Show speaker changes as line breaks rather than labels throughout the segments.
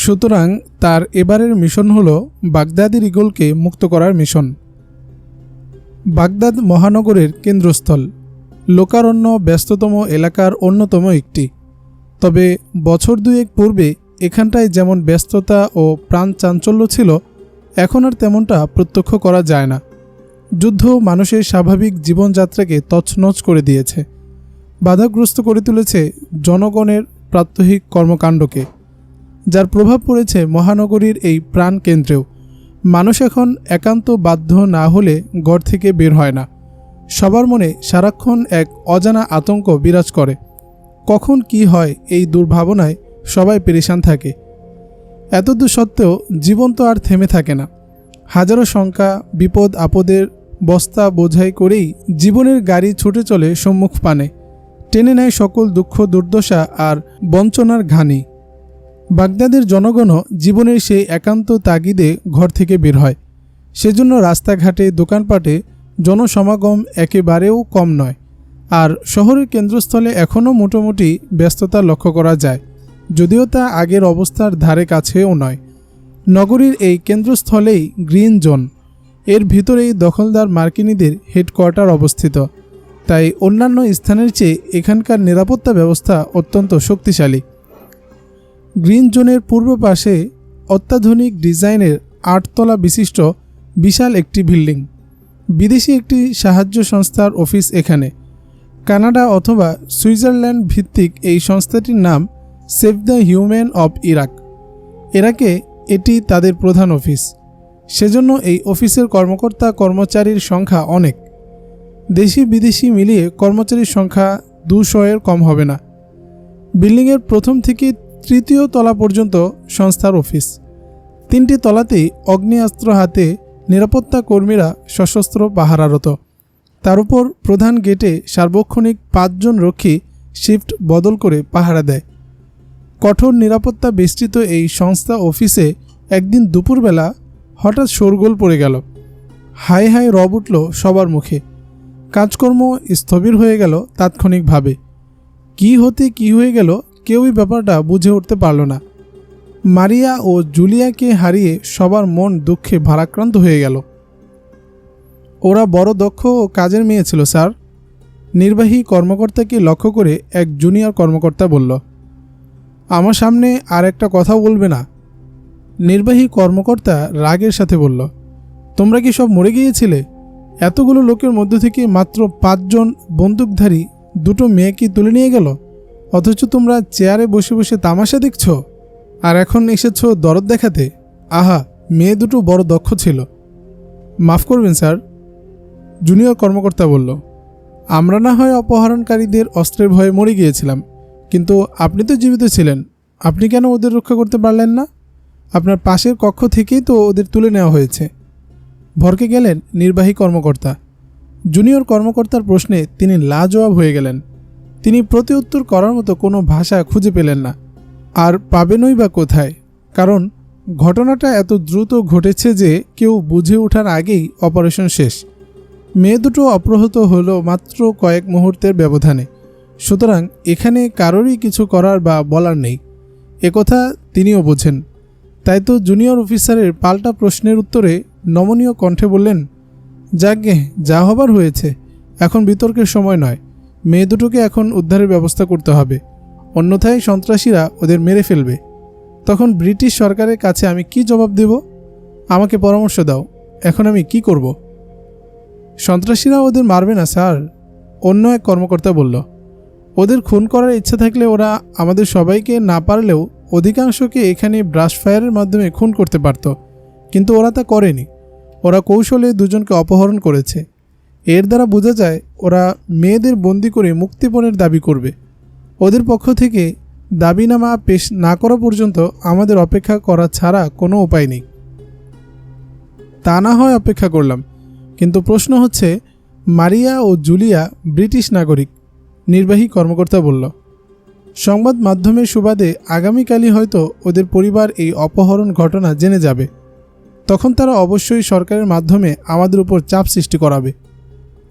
সুতরাং তার এবারের মিশন হলো বাগদাদের ঈগলকে মুক্ত করার মিশন। বাগদাদ মহানগরের কেন্দ্রস্থল, লোকারণ্য ব্যস্ততম এলাকার অন্যতম একটি। তবে বছর দুয়েক পূর্বে এখানটায় যেমন ব্যস্ততা ও প্রাণ চাঞ্চল্য ছিল, এখন আর তেমনটা প্রত্যক্ষ করা যায় না। যুদ্ধ মানুষের স্বাভাবিক জীবনযাত্রাকে তছনছ করে দিয়েছে, বাধাগ্রস্ত করে তুলেছে জনগণের প্রাত্যহিক কর্মকাণ্ডকে, যার প্রভাব পড়েছে মহানগরীর এই প্রাণকেন্দ্রেও। মানুষ এখন একান্ত বাধ্য না হলে ঘর থেকে বের হয় না। সবার মনে সারাক্ষণ এক অজানা আতঙ্ক বিরাজ করে। কখন কি হয় এই দুর্ভাবনায় সবাই পেরেশান থাকে। এতদূর সত্ত্বেও জীবন তো আর থেমে থাকে না। হাজারো শঙ্কা, বিপদ আপদের বস্তা বোঝাই করেই জীবনের গাড়ি ছুটে চলে সম্মুখ পানে, টেনে নেয় সকল দুঃখ দুর্দশা আর বঞ্চনার ঘানি। বাগদাদের জনগণও জীবনের সেই একান্ত তাগিদে ঘর থেকে বের হয়। সেজন্য রাস্তাঘাটে, দোকানপাটে জনসমাগম একেবারেও কম নয়। আর শহরের কেন্দ্রস্থলে এখনও মোটামুটি ব্যস্ততা লক্ষ্য করা যায়, যদিও তা আগের অবস্থার ধারে কাছেও নয়। নগরীর এই কেন্দ্রস্থলেই গ্রিন জোন, এর ভিতরেই দখলদার মার্কিনীদের হেডকোয়ার্টার অবস্থিত। তাই অন্যান্য স্থানের চেয়ে এখানকার নিরাপত্তা ব্যবস্থা অত্যন্ত শক্তিশালী। গ্রিন জোনের পূর্ব পাশে অত্যাধুনিক ডিজাইনের 8 তলা বিশিষ্ট বিশাল একটি বিল্ডিং। বিদেশি একটি সাহায্য সংস্থার অফিস এখানে। কানাডা অথবা সুইজারল্যান্ড ভিত্তিক এই সংস্থাটির নাম save the human of Iraq. ইরাকে এটি তাদের প্রধান অফিস। সেজন্য এই অফিসের কর্মকর্তা কর্মচারীর সংখ্যা অনেক। দেশি বিদেশি মিলিয়ে কর্মচারীর সংখ্যা 200-এর কম হবে না। বিল্ডিংয়ের প্রথম থেকে 3য় তলা পর্যন্ত সংস্থার অফিস। 3টি তলাতেই অগ্নেয়াস্ত্র হাতে নিরাপত্তা কর্মীরা সশস্ত্র পাহারারত। তার উপর প্রধান গেটে সার্বক্ষণিক 5 জন রক্ষী শিফট বদল করে পাহারা দেয়। কঠোর নিরাপত্তা বেষ্টিত এই সংস্থা অফিসে একদিন দুপুরবেলা হঠাৎ শোরগোল পড়ে গেল। হাই হাই রব উঠল সবার মুখে। কাজকর্ম স্থবির হয়ে গেল তাৎক্ষণিকভাবে। কি হতে কি হয়ে গেল কেউই ব্যাপারটা বুঝে উঠতে পারল না। মারিয়া ও জুলিয়াকে হারিয়ে সবার মন দুঃখে ভারাক্রান্ত হয়ে গেল। ওরা বড় দক্ষ ও কাজের মেয়ে ছিল স্যার, নির্বাহী কর্মকর্তাকে লক্ষ্য করে এক জুনিয়র কর্মকর্তা বলল। আমার সামনে আর একটা কথাও বলবে না, নির্বাহী কর্মকর্তা রাগের সাথে বলল। তোমরা কি সব মরে গিয়েছিলে? এতগুলো লোকের মধ্য থেকে মাত্র 5 জন বন্দুকধারী 2টো মেয়েকে তুলে নিয়ে গেল, অথচ তোমরা চেয়ারে বসে বসে তামাশা দেখছ আর এখন এসেছ দরদ দেখাতে। আহা, মেয়ে দুটো বড় দক্ষ ছিল। মাফ করবেন স্যার, জুনিয়র কর্মকর্তা বলল। আমরা না হয় অপহরণকারীদের অস্ত্রের ভয়ে মরে গিয়েছিলাম, কিন্তু আপনি তো জীবিত ছিলেন। আপনি কেন ওদের রক্ষা করতে পারলেন না? আপনার পাশের কক্ষ থেকেই তো ওদের তুলে নেওয়া হয়েছে। ভরকে গেলেন নির্বাহী কর্মকর্তা। জুনিয়র কর্মকর্তার প্রশ্নে তিনি লাজবাব হয়ে গেলেন। তিনি প্রতিউত্তর করার মতো কোনো ভাষা খুঁজে পেলেন না। আর পাবেনই বা কোথায়? কারণ ঘটনাটা এত দ্রুত ঘটেছে যে কেউ বুঝে ওঠার আগেই অপারেশন শেষ। মেয়ে দুটো অপ্রহত হলো মাত্র কয়েক মুহূর্তের ব্যবধানে। সুতরাং এখানে কারোরই কিছু করার বা বলার নেই, একথা তিনিও বোঝেন। তাই তো জুনিয়র অফিসারের পাল্টা প্রশ্নের উত্তরে নমনীয় কণ্ঠে বললেন, যাকগে, যা হবার হয়েছে, এখন বিতর্কের সময় নয়। মেয়ে দুটোকে এখন উদ্ধারের ব্যবস্থা করতে হবে, অন্যথায় সন্ত্রাসীরা ওদের মেরে ফেলবে। তখন ব্রিটিশ সরকারের কাছে আমি কি জবাব দেব? আমাকে পরামর্শ দাও, এখন আমি কি করব? সন্ত্রাসীরা ওদের মারবে না স্যার, অন্য এক কর্মকর্তা বলল। ওদের খুন করার ইচ্ছা থাকলে ওরা আমাদের সবাইকে না পারলেও অধিকাংশকে এখানে ব্রাশ ফায়ারের মাধ্যমে খুন করতে পারত, কিন্তু ওরা তা করেনি। ওরা কৌশলে 2 জনকে অপহরণ করেছে। এর দ্বারা বোঝা যায় ওরা মেয়েদের বন্দি করে মুক্তিপণের দাবি করবে। ওদের পক্ষ থেকে দাবিনামা পেশ না করা পর্যন্ত আমাদের অপেক্ষা করা ছাড়া কোনো উপায় নেই। তা না হয় অপেক্ষা করলাম, কিন্তু প্রশ্ন হচ্ছে মারিয়া ও জুলিয়া ব্রিটিশ নাগরিক, নির্বাহী কর্মকর্তা বলল। সংবাদ মাধ্যমের সুবাদে আগামীকালই হয়তো ওদের পরিবার এই অপহরণ ঘটনা জেনে যাবে। তখন তারা অবশ্যই সরকারের মাধ্যমে আমাদের উপর চাপ সৃষ্টি করাবে।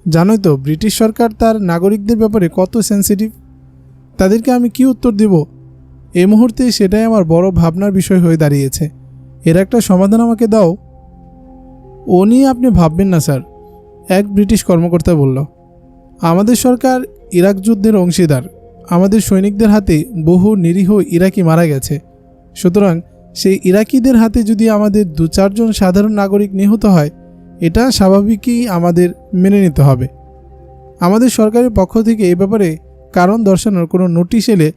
জানোই তো ব্রিটিশ সরকার তার নাগরিকদের ব্যাপারে কত সেন্সিটিভ। তাদেরকে আমি কি উত্তর দেব? এই মুহূর্তে সেটাই আমার বড় ভাবনার বিষয় হয়ে দাঁড়িয়েছে। এর একটা সমাধান আমাকে দাও। ও নিয়ে আপনি ভাববেন না স্যার, এক ব্রিটিশ কর্মকর্তা বলল। আমাদের সরকার ইরাক যুদ্ধের অংশীদার। আমাদের সৈনিকদের হাতে বহু নিরীহ ইরাকি মারা গেছে। সুতরাং সেই ইরাকিদের হাতে যদি আমাদের 2-4 জন সাধারণ নাগরিক নিহত হয়, এটা স্বাভাবিকই আমাদের মেনে নিতে হবে। আমাদের সরকারের পক্ষ থেকে এই ব্যাপারে কারণ দর্শানোর কোনো নোটিশ এলে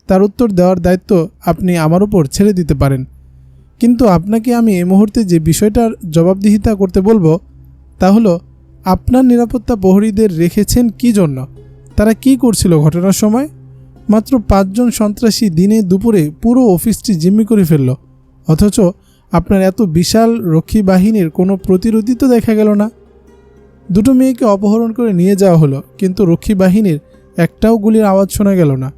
তার উত্তর দেওয়ার দায়িত্ব আপনি আমার উপর ছেড়ে দিতে পারেন। কিন্তু আপনাকে আমি এই মুহূর্তে যে বিষয়টার জবাবদিহিতা করতে বলবো তা হলো, আপনার নিরাপত্তা প্রহরীদের রেখেছেন কী জন্য? তারা কি করছিল ঘটনার সময়? মাত্র 5 জন সন্ত্রাসী দিনে দুপুরে পুরো অফিসটি জিম্মি করে ফেলল, অথচ আপনার এত বিশাল রক্ষী বাহিনীর কোনো প্রতিরোধই তো দেখা গেল না। 2 মেয়েকে অপহরণ করে নিয়ে যাওয়া হলো, কিন্তু রক্ষী বাহিনীর একটাও গুলির আওয়াজ শোনা গেল না।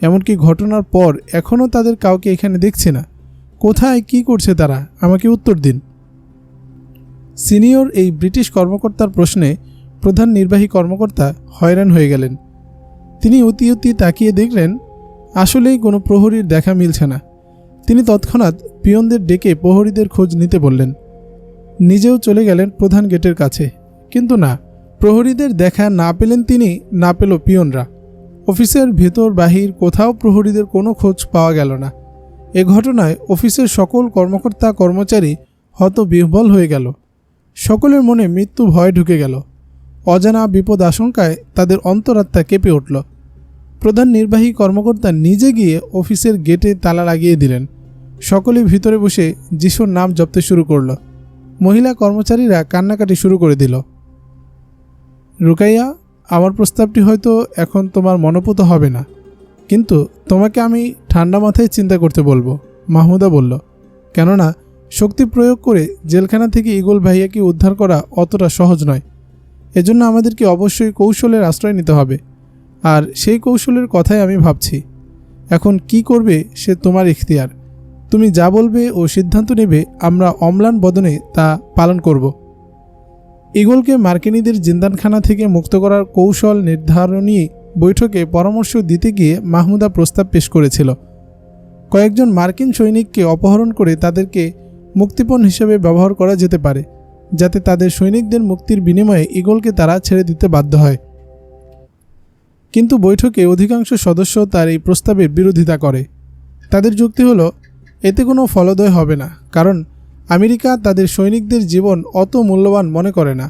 এমনকি ঘটনার পর এখনও তাদের কাউকে এখানে দেখছি না। কোথায় কি করছে তারা? আমাকে উত্তর দিন। সিনিয়র এই ব্রিটিশ কর্মকর্তার প্রশ্নে প্রধান নির্বাহী কর্মকর্তা হয়রান হয়ে গেলেন। তিনি অতি তাকিয়ে দেখলেন আসলেই কোনো প্রহরীর দেখা মিলছে না। তিনি তৎক্ষণাৎ পিয়নদের ডেকে প্রহরীদের খোঁজ নিতে বললেন। নিজেও চলে গেলেন প্রধান গেটের কাছে, কিন্তু না, প্রহরীদের দেখা না পেলেন তিনি, না পেল পিয়নরা। অফিসের ভেতর বাহির কোথাও প্রহরীদের কোনো খোঁজ পাওয়া গেল না। এ ঘটনায় অফিসের সকল কর্মকর্তা কর্মচারী হতবিহ্বল হয়ে গেল। সকলের মনে মৃত্যু ভয় ঢুকে গেল। অজানা বিপদ আশঙ্কায় তাদের অন্তরাত্মা কেঁপে উঠল। প্রধান নির্বাহী কর্মকর্তা নিজে গিয়ে অফিসের গেটে তালা লাগিয়ে দিলেন। সকলে ভিতরে বসে যিশুর নাম জপতে শুরু করল। মহিলা কর্মচারীরা কান্নাকাটি শুরু করে দিল। রুকাইয়া, আমার প্রস্তাবটি হয়তো এখন তোমার মনোপুত হবে না, কিন্তু তোমাকে আমি ঠান্ডা মাথায় চিন্তা করতে বলবো, মাহমুদা বলল। কেননা শক্তি প্রয়োগ করে জেলখানা থেকে ঈগল ভাইয়াকে উদ্ধার করা অতটা সহজ নয়। এজন্য আমাদেরকে অবশ্যই কৌশলের আশ্রয় নিতে হবে, আর সেই কৌশলের কথাই আমি ভাবছি। এখন কি করবে সে তোমার ইখতিয়ার। তুমি যা বলবে ও সিদ্ধান্ত নেবে, আমরা অম্লান বদনে তা পালন করব। ঈগলকে মার্কিনীদের জিন্দানখানা থেকে মুক্ত করার কৌশল নির্ধারণী বৈঠকে পরামর্শ দিতে গিয়ে মাহমুদা প্রস্তাব পেশ করেছিল। কয়েকজন মার্কিন সৈনিককে অপহরণ করে তাদেরকে মুক্তিপণ হিসেবে ব্যবহার করা যেতে পারে, যাতে তাদের সৈনিকদের মুক্তির বিনিময়ে ঈগলকে তারা ছেড়ে দিতে বাধ্য হয়। কিন্তু বৈঠকে অধিকাংশ সদস্য তার এই প্রস্তাবের বিরোধিতা করে। তাদের যুক্তি হলো, এতে কোনো ফলোদয় হবে না, কারণ আমেরিকা তাদের সৈনিকদের জীবন অত মূল্যবান মনে করে না।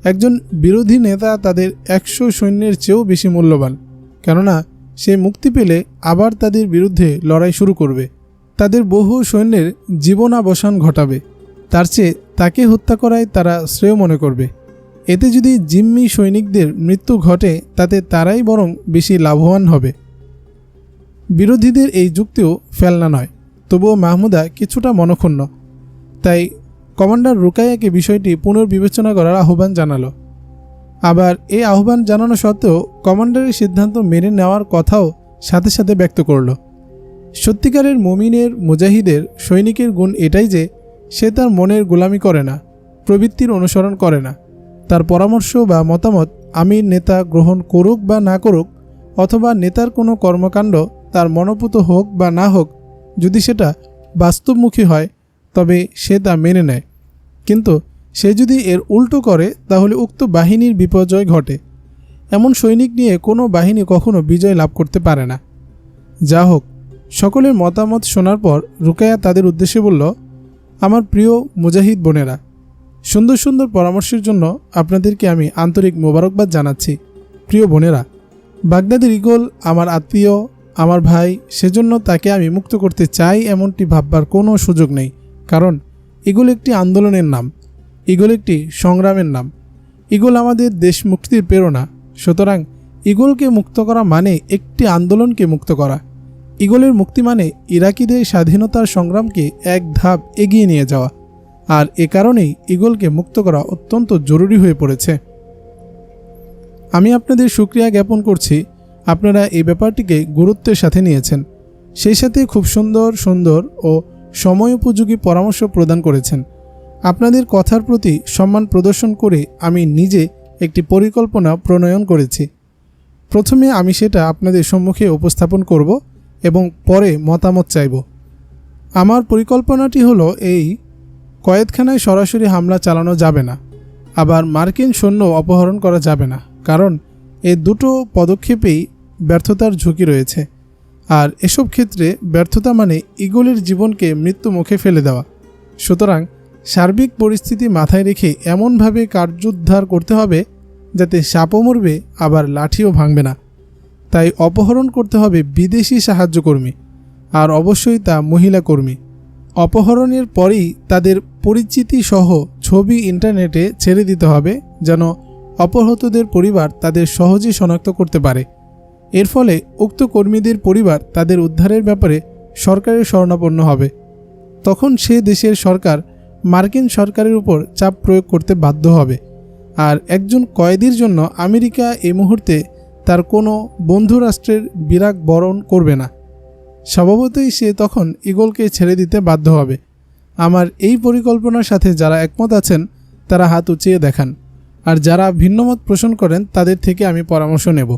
একজন বিরোধী নেতা তাদের 100 সৈন্যের চেয়েও বেশি মূল্যবান, কেননা সে মুক্তি পেলে আবার তাদের বিরুদ্ধে লড়াই শুরু করবে, তাদের বহু সৈন্যের জীবনাবসান ঘটাবে। তার চেয়ে তাকে হত্যা করাই তারা শ্রেয় মনে করবে। এতে যদি জিম্মি সৈনিকদের মৃত্যু ঘটে, তাতে তারাই বরং বেশি লাভবান হবে। বিরোধীদের এই যুক্তিও ফেলনা নয়, তবুও মাহমুদা কিছুটা মনক্ষুণ্ণ। তাই কমান্ডার রুকাইয়াকে বিষয়টি পুনর্বিবেচনা করার আহ্বান জানালো। আবার এই আহ্বান জানানো সত্ত্বেও কমান্ডারের সিদ্ধান্ত মেনে নেওয়ার কথাও সাথে সাথে ব্যক্ত করল। সত্যিকারের মুমিনের মুজাহিদের সৈনিকের গুণ এটাই যে সে তার মনের গোলামি করে না, প্রবৃত্তির অনুসরণ করে না। তার পরামর্শ বা মতামত আমির নেতা গ্রহণ করুক বা না করুক, অথবা নেতার কোনো কর্মকাণ্ড তার মনোপুত হোক বা না হোক, যদি সেটা বাস্তবমুখী হয় তবে সে তা মেনে নেয়। কিন্তু সে যদি এর উল্টো করে, তাহলে উক্ত বাহিনীর বিপর্যয় ঘটে। এমন সৈনিক নিয়ে কোনো বাহিনী কখনো বিজয় লাভ করতে পারে না। যা হোক, সকলের মতামত শোনার পর রুকাইয়া তাদের উদ্দেশ্যে বলল, আমার প্রিয় মুজাহিদ বোনেরা, সুন্দর সুন্দর পরামর্শের জন্য আপনাদেরকে আমি আন্তরিক মোবারকবাদ জানাচ্ছি। প্রিয় বোনেরা, বাগদাদের ঈগল আমার আত্মীয়, আমার ভাই, সেজন্য তাকে আমি মুক্ত করতে চাই এমনটি ভাববার কোনো সুযোগ নেই। কারণ ঈগল একটি আন্দোলনের নাম, ঈগল একটি সংগ্রামের নাম। ঈগল আমাদের দেশ মুক্তির প্রেরণা। সুতরাং ঈগলকে মুক্ত করা মানে একটি আন্দোলনকে মুক্ত করা। ঈগলের মুক্তি মানে ইরাকিদের স্বাধীনতার সংগ্রামকে এক ধাপ এগিয়ে নিয়ে যাওয়া। আর এ কারণেই ঈগলকে মুক্ত করা অত্যন্ত জরুরি হয়ে পড়েছে। আমি আপনাদের শুকরিয়া জ্ঞাপন করছি, আপনারা এই ব্যাপারটিকে গুরুত্বের সাথে নিয়েছেন, সেই সাথে খুব সুন্দর সুন্দর ও সময়োপযোগী পরামর্শ প্রদান করেছেন। আপনাদের কথার প্রতি সম্মান প্রদর্শন করে আমি নিজে একটি পরিকল্পনা প্রণয়ন করেছি। প্রথমে আমি সেটা আপনাদের সম্মুখে উপস্থাপন করব, এবং পরে মতামত চাইব। আমার পরিকল্পনাটি হলো এই: কয়েদখানায় সরাসরি হামলা চালানো যাবে না, আবার মার্কিন সৈন্য অপহরণ করা যাবে না, কারণ এই দুটো পদক্ষেপেই ব্যর্থতার ঝুঁকি রয়েছে। আর এসব ক্ষেত্রে ব্যর্থতা মানে ঈগলের জীবনকে মৃত্যু মুখে ফেলে দেওয়া। সুতরাং সার্বিক পরিস্থিতি মাথায় রেখে এমনভাবে কার্যোদ্ধার করতে হবে যাতে সাপও মরবে আবার লাঠিও ভাঙবে না। তাই অপহরণ করতে হবে বিদেশি সাহায্যকর্মী, আর অবশ্যই তা মহিলা কর্মী। অপহরণের পরেই তাদের পরিচিতি সহ ছবি ইন্টারনেটে ছেড়ে দিতে হবে যেন অপহৃতদের পরিবার তাদের সহজেই শনাক্ত করতে পারে। এর ফলে উক্ত কর্মীদের পরিবার তাদের উদ্ধারের ব্যাপারে সরকারের শরণাপন্ন হবে। তখন সে দেশের সরকার মার্কিন সরকারের উপর চাপ প্রয়োগ করতে বাধ্য হবে। আর একজন কয়েদির জন্য আমেরিকা এই মুহূর্তে তার কোনো বন্ধু রাষ্ট্রের বিরাগ বরণ করবে না। স্বভাবতই সে তখন ঈগলকে ছেড়ে দিতে বাধ্য হবে। আমার এই পরিকল্পনার সাথে যারা একমত আছেন তারা হাত উঁচিয়ে দেখান, আর যারা ভিন্নমত পোষণ করেন তাদের থেকে আমি পরামর্শ নেব।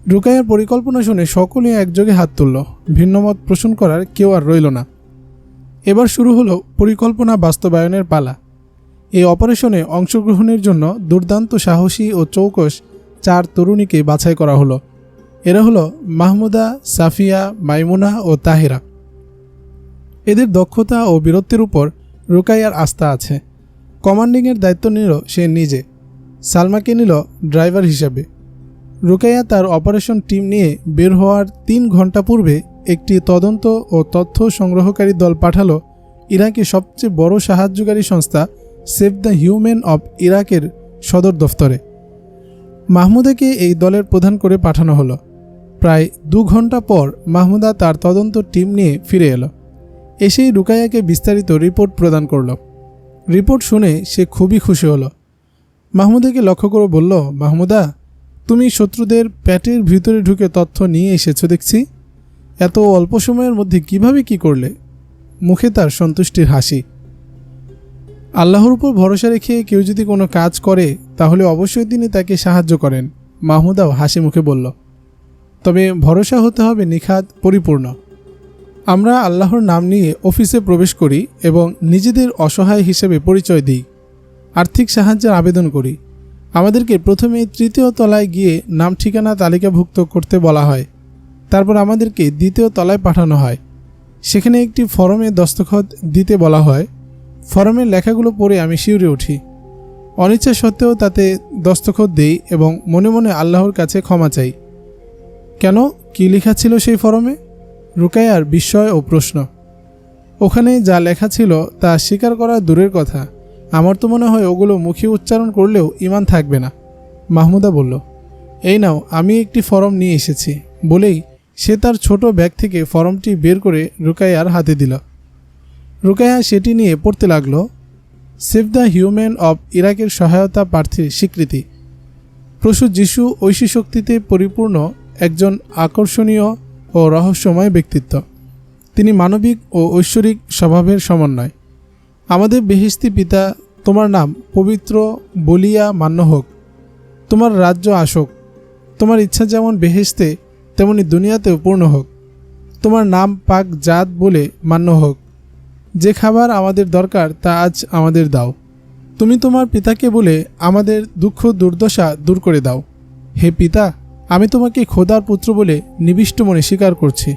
রুকাইয়ার পরিকল্পনা শুনে সকলে একযোগে হাত তুলল। ভিন্নমত পোষণ করার কেউ আর রইল না। এবার শুরু হলো পরিকল্পনা বাস্তবায়নের পালা। এই অপারেশনে অংশগ্রহণের জন্য দুর্দান্ত সাহসী ও চৌকস 4 তরুণীকে বাছাই করা হলো। এরা হলো মাহমুদা, সাফিয়া, মাইমুনা ও তাহেরা। এদের দক্ষতা ও বীরত্বের উপর রুকাইয়ার আস্থা আছে। কমান্ডিংয়ের দায়িত্ব নিল সে নিজে। সালমাকে নিল ড্রাইভার হিসাবে। রুকাইয়া তার অপারেশন টিম নিয়ে বের হওয়ার 3 ঘন্টা পূর্বে একটি তদন্ত ও তথ্য সংগ্রহকারী দল পাঠালো ইরাকের সবচেয়ে বড় সাহায্যকারী সংস্থা সেভ দ্য হিউম্যান অব ইরাকের সদর দফতরে। মাহমুদাকে এই দলের প্রধান করে পাঠানো হলো। প্রায় 2 ঘন্টা পর মাহমুদা তার তদন্ত টিম নিয়ে ফিরে এলো। এসেই রুকাইয়াকে বিস্তারিত রিপোর্ট প্রদান করল। রিপোর্ট শুনে সে খুবই খুশি হলো। মাহমুদাকে লক্ষ্য করে বলল, মাহমুদা, তুমি শত্রুদের পেটের ভিতরে ঢুকে তথ্য নিয়ে এসেছো দেখছি। এত অল্প সময়ের মধ্যে কিভাবে কি করলে? মুখে তার সন্তুষ্টির হাসি। আল্লাহর উপর ভরসা রেখে কেউ যদি কোনো কাজ করে তাহলে অবশ্যই তিনি তাকে সাহায্য করেন, মাহমুদাও হাসি মুখে বলল। তবে ভরসা হতে হবে নিখাত, পরিপূর্ণ। আমরা আল্লাহর নাম নিয়ে অফিসে প্রবেশ করি এবং নিজেদের অসহায় হিসেবে পরিচয় দিই, আর্থিক সাহায্যের আবেদন করি। আমাদেরকে প্রথমে 3য় তলায় গিয়ে নাম ঠিকানা তালিকাভুক্ত করতে বলা হয়। তারপর আমাদেরকে 2য় তলায় পাঠানো হয়। সেখানে একটি ফরমে দস্তখত দিতে বলা হয়। ফরমের লেখাগুলো পড়ে আমি শিউরে উঠি। অনিচ্ছা সত্ত্বেও তাতে দস্তখত দেই এবং মনে মনে আল্লাহর কাছে ক্ষমা চাই। কেন, কি লেখা ছিল সেই ফরমে? রুকাইয়ার বিস্ময় ও প্রশ্ন। ওখানে যা লেখা ছিল তা স্বীকার করা দূরের কথা, আমার তো মনে হয় ওগুলো মুখে উচ্চারণ করলেও ঈমান থাকবে না। মাহমুদা বলল, এই নাও, আমি একটি ফরম নিয়ে এসেছি বলেই সে তার ছোট ব্যাগ থেকে ফরমটি বের করে রুকাইয়ার হাতে দিল। রুকাইয়া সেটি নিয়ে পড়তে লাগলো। সেভ দ্য হিউম্যান অব ইরাকের সহায়তা প্রার্থীর স্বীকৃতি। প্রসূত যিশু ঐশী শক্তিতে পরিপূর্ণ একজন আকর্ষণীয় ও রহস্যময় ব্যক্তিত্ব। তিনি মানবিক ও ঐশ্বরিক স্বভাবের সমন্বয়। আমাদের বেহেশতি পিতা, তোমার নাম পবিত্র বলিয়া মান্য হোক। তোমার রাজ্য আসুক। তোমার ইচ্ছা যেমন বেহেশতে তেমনি দুনিয়াতেও পূর্ণ হোক। তোমার নাম পাক জাত বলে মান্য হোক। যে খাবার আমাদের দরকার তা আজ আমাদের দাও। তুমি তোমার পিতাকে বলে আমাদের দুঃখ দুর্দশা দূর করে দাও। হে পিতা, আমি তোমাকে খোদার পুত্র বলে নিবিষ্ট মনে স্বীকার করছি।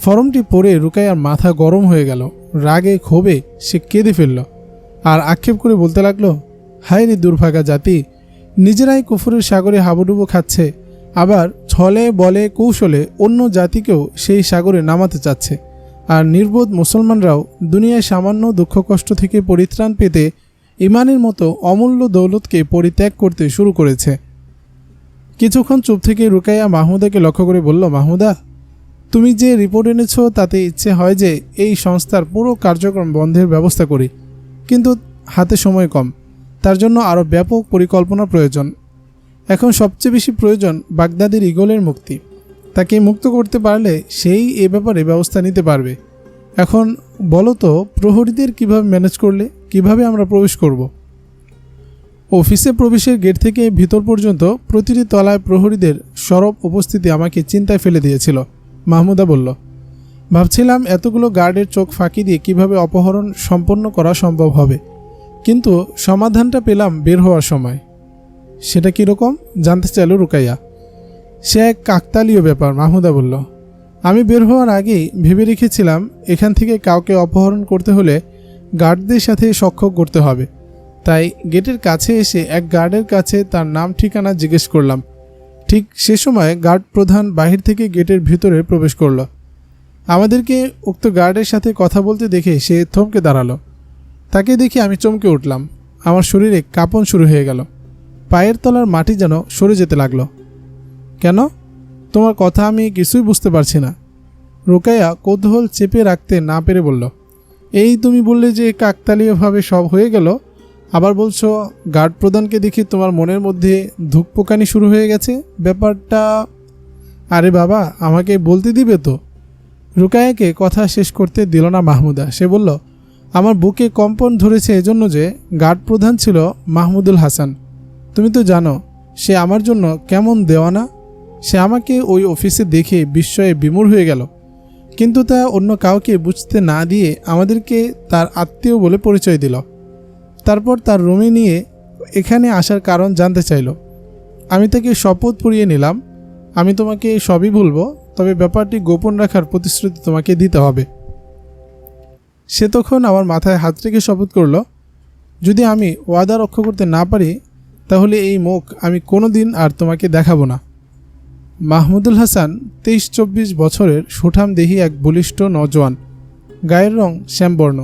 ফরমটি পড়ে রুকাইয়ার মাথা গরম হয়ে গেল। রাগে ক্ষোভে সে কেঁদে ফেলল আর আক্ষেপ করে বলতে লাগলো, হায় রে দুর্ভাগা জাতি, নিজেরাই কুফরের সাগরে হাবুডুবু খাচ্ছে, আবার ছলে বলে কৌশলে অন্য জাতিকেও সেই সাগরে নামাতে চাচ্ছে। আর নির্বোধ মুসলমানরাও দুনিয়ায় সামান্য দুঃখ কষ্ট থেকে পরিত্রাণ পেতে ইমানের মতো অমূল্য দৌলতকে পরিত্যাগ করতে শুরু করেছে। কিছুক্ষণ চুপ থেকে রুকাইয়া মাহমুদাকে লক্ষ্য করে বলল, মাহমুদা, তুমি যে রিপোর্ট এনেছ তাতে ইচ্ছে হয় যে এই সংস্থার পুরো কার্যক্রম বন্ধের ব্যবস্থা করি, কিন্তু হাতে সময় কম। তার জন্য আরও ব্যাপক পরিকল্পনা প্রয়োজন। এখন সবচেয়ে বেশি প্রয়োজন বাগদাদের ঈগলের মুক্তি। তাকে মুক্ত করতে পারলে সেই এ ব্যাপারে ব্যবস্থা নিতে পারবে। এখন বলো তো, প্রহরীদের কিভাবে ম্যানেজ করলে কিভাবে আমরা প্রবেশ করব? অফিসে প্রবেশের গেট থেকে ভিতর পর্যন্ত প্রতিটি তলায় প্রহরীদের সরব উপস্থিতি আমাকে চিন্তায় ফেলে দিয়েছিল। মাহমুদা বলল, ভাবছিলাম এতগুলো গার্ডের চোখ ফাঁকি দিয়ে কিভাবে অপহরণ সম্পন্ন করা সম্ভব হবে, কিন্তু সমাধানটা পেলাম বের হওয়ার সময়। সেটা কীরকম জানতে চাইল রুকাইয়া। সে এক কাকতালীয় ব্যাপার, মাহমুদা বলল। আমি বের হওয়ার আগেই ভেবে রেখেছিলাম এখান থেকে কাউকে অপহরণ করতে হলে গার্ডদের সাথে সখ্য করতে হবে। তাই গেটের কাছে এসে এক গার্ডের কাছে তার নাম ঠিকানা জিজ্ঞেস করলাম। ঠিক সে সময় গার্ড প্রধান বাহির থেকে গেটের ভিতরে প্রবেশ করল। আমাদেরকে উক্ত গার্ডের সাথে কথা বলতে দেখে সে থমকে দাঁড়ালো। তাকে দেখে আমি চমকে উঠলাম। আমার শরীরে কাঁপন শুরু হয়ে গেল। পায়ের তলার মাটি যেন সরে যেতে লাগলো। কেন? তোমার কথা আমি কিছুই বুঝতে পারছি না। রোকাইয়া কৌতূহল চেপে রাখতে না পেরে বলল, এই তুমি বললে যে কাকতালীয়ভাবে সব হয়ে গেল, আবার বলছো গার্ড প্রধানকে দেখে তোমার মনের মধ্যে ধুকপোকানি শুরু হয়ে গেছে। ব্যাপারটা? আরে বাবা, আমাকে বলতে দিবে তো। রুকাইয়াকে কথা শেষ করতে দিল না মাহমুদা। সে বলল, আমার বুকে কম্পন ধরেছে এজন্য যে গার্ড প্রধান ছিল মাহমুদুল হাসান। তুমি তো জানো সে আমার জন্য কেমন দেওয়ানা। সে আমাকে ওই অফিসে দেখে বিস্ময়ে বিমূঢ় হয়ে গেল, কিন্তু তা অন্য কাউকে বুঝতে না দিয়ে আমাদেরকে তার আত্মীয় বলে পরিচয় দিল। তারপর তার রুমে নিয়ে এখানে আসার কারণ জানতে চাইল। আমি তাকে শপথ পুড়িয়ে নিলাম, আমি তোমাকে সবই বলবো, তবে ব্যাপারটি গোপন রাখার প্রতিশ্রুতি তোমাকে দিতে হবে। সে তখন আমার মাথায় হাত রেখে শপথ করল, যদি আমি ওয়াদা রক্ষা করতে না পারি তাহলে এই মুখ আমি কোনো দিন আর তোমাকে দেখাবো না। মাহমুদুল হাসান 23-24 বছরের সুঠামদেহী এক বলিষ্ঠ নওজোয়ান। গায়ের রং শ্যামবর্ণ,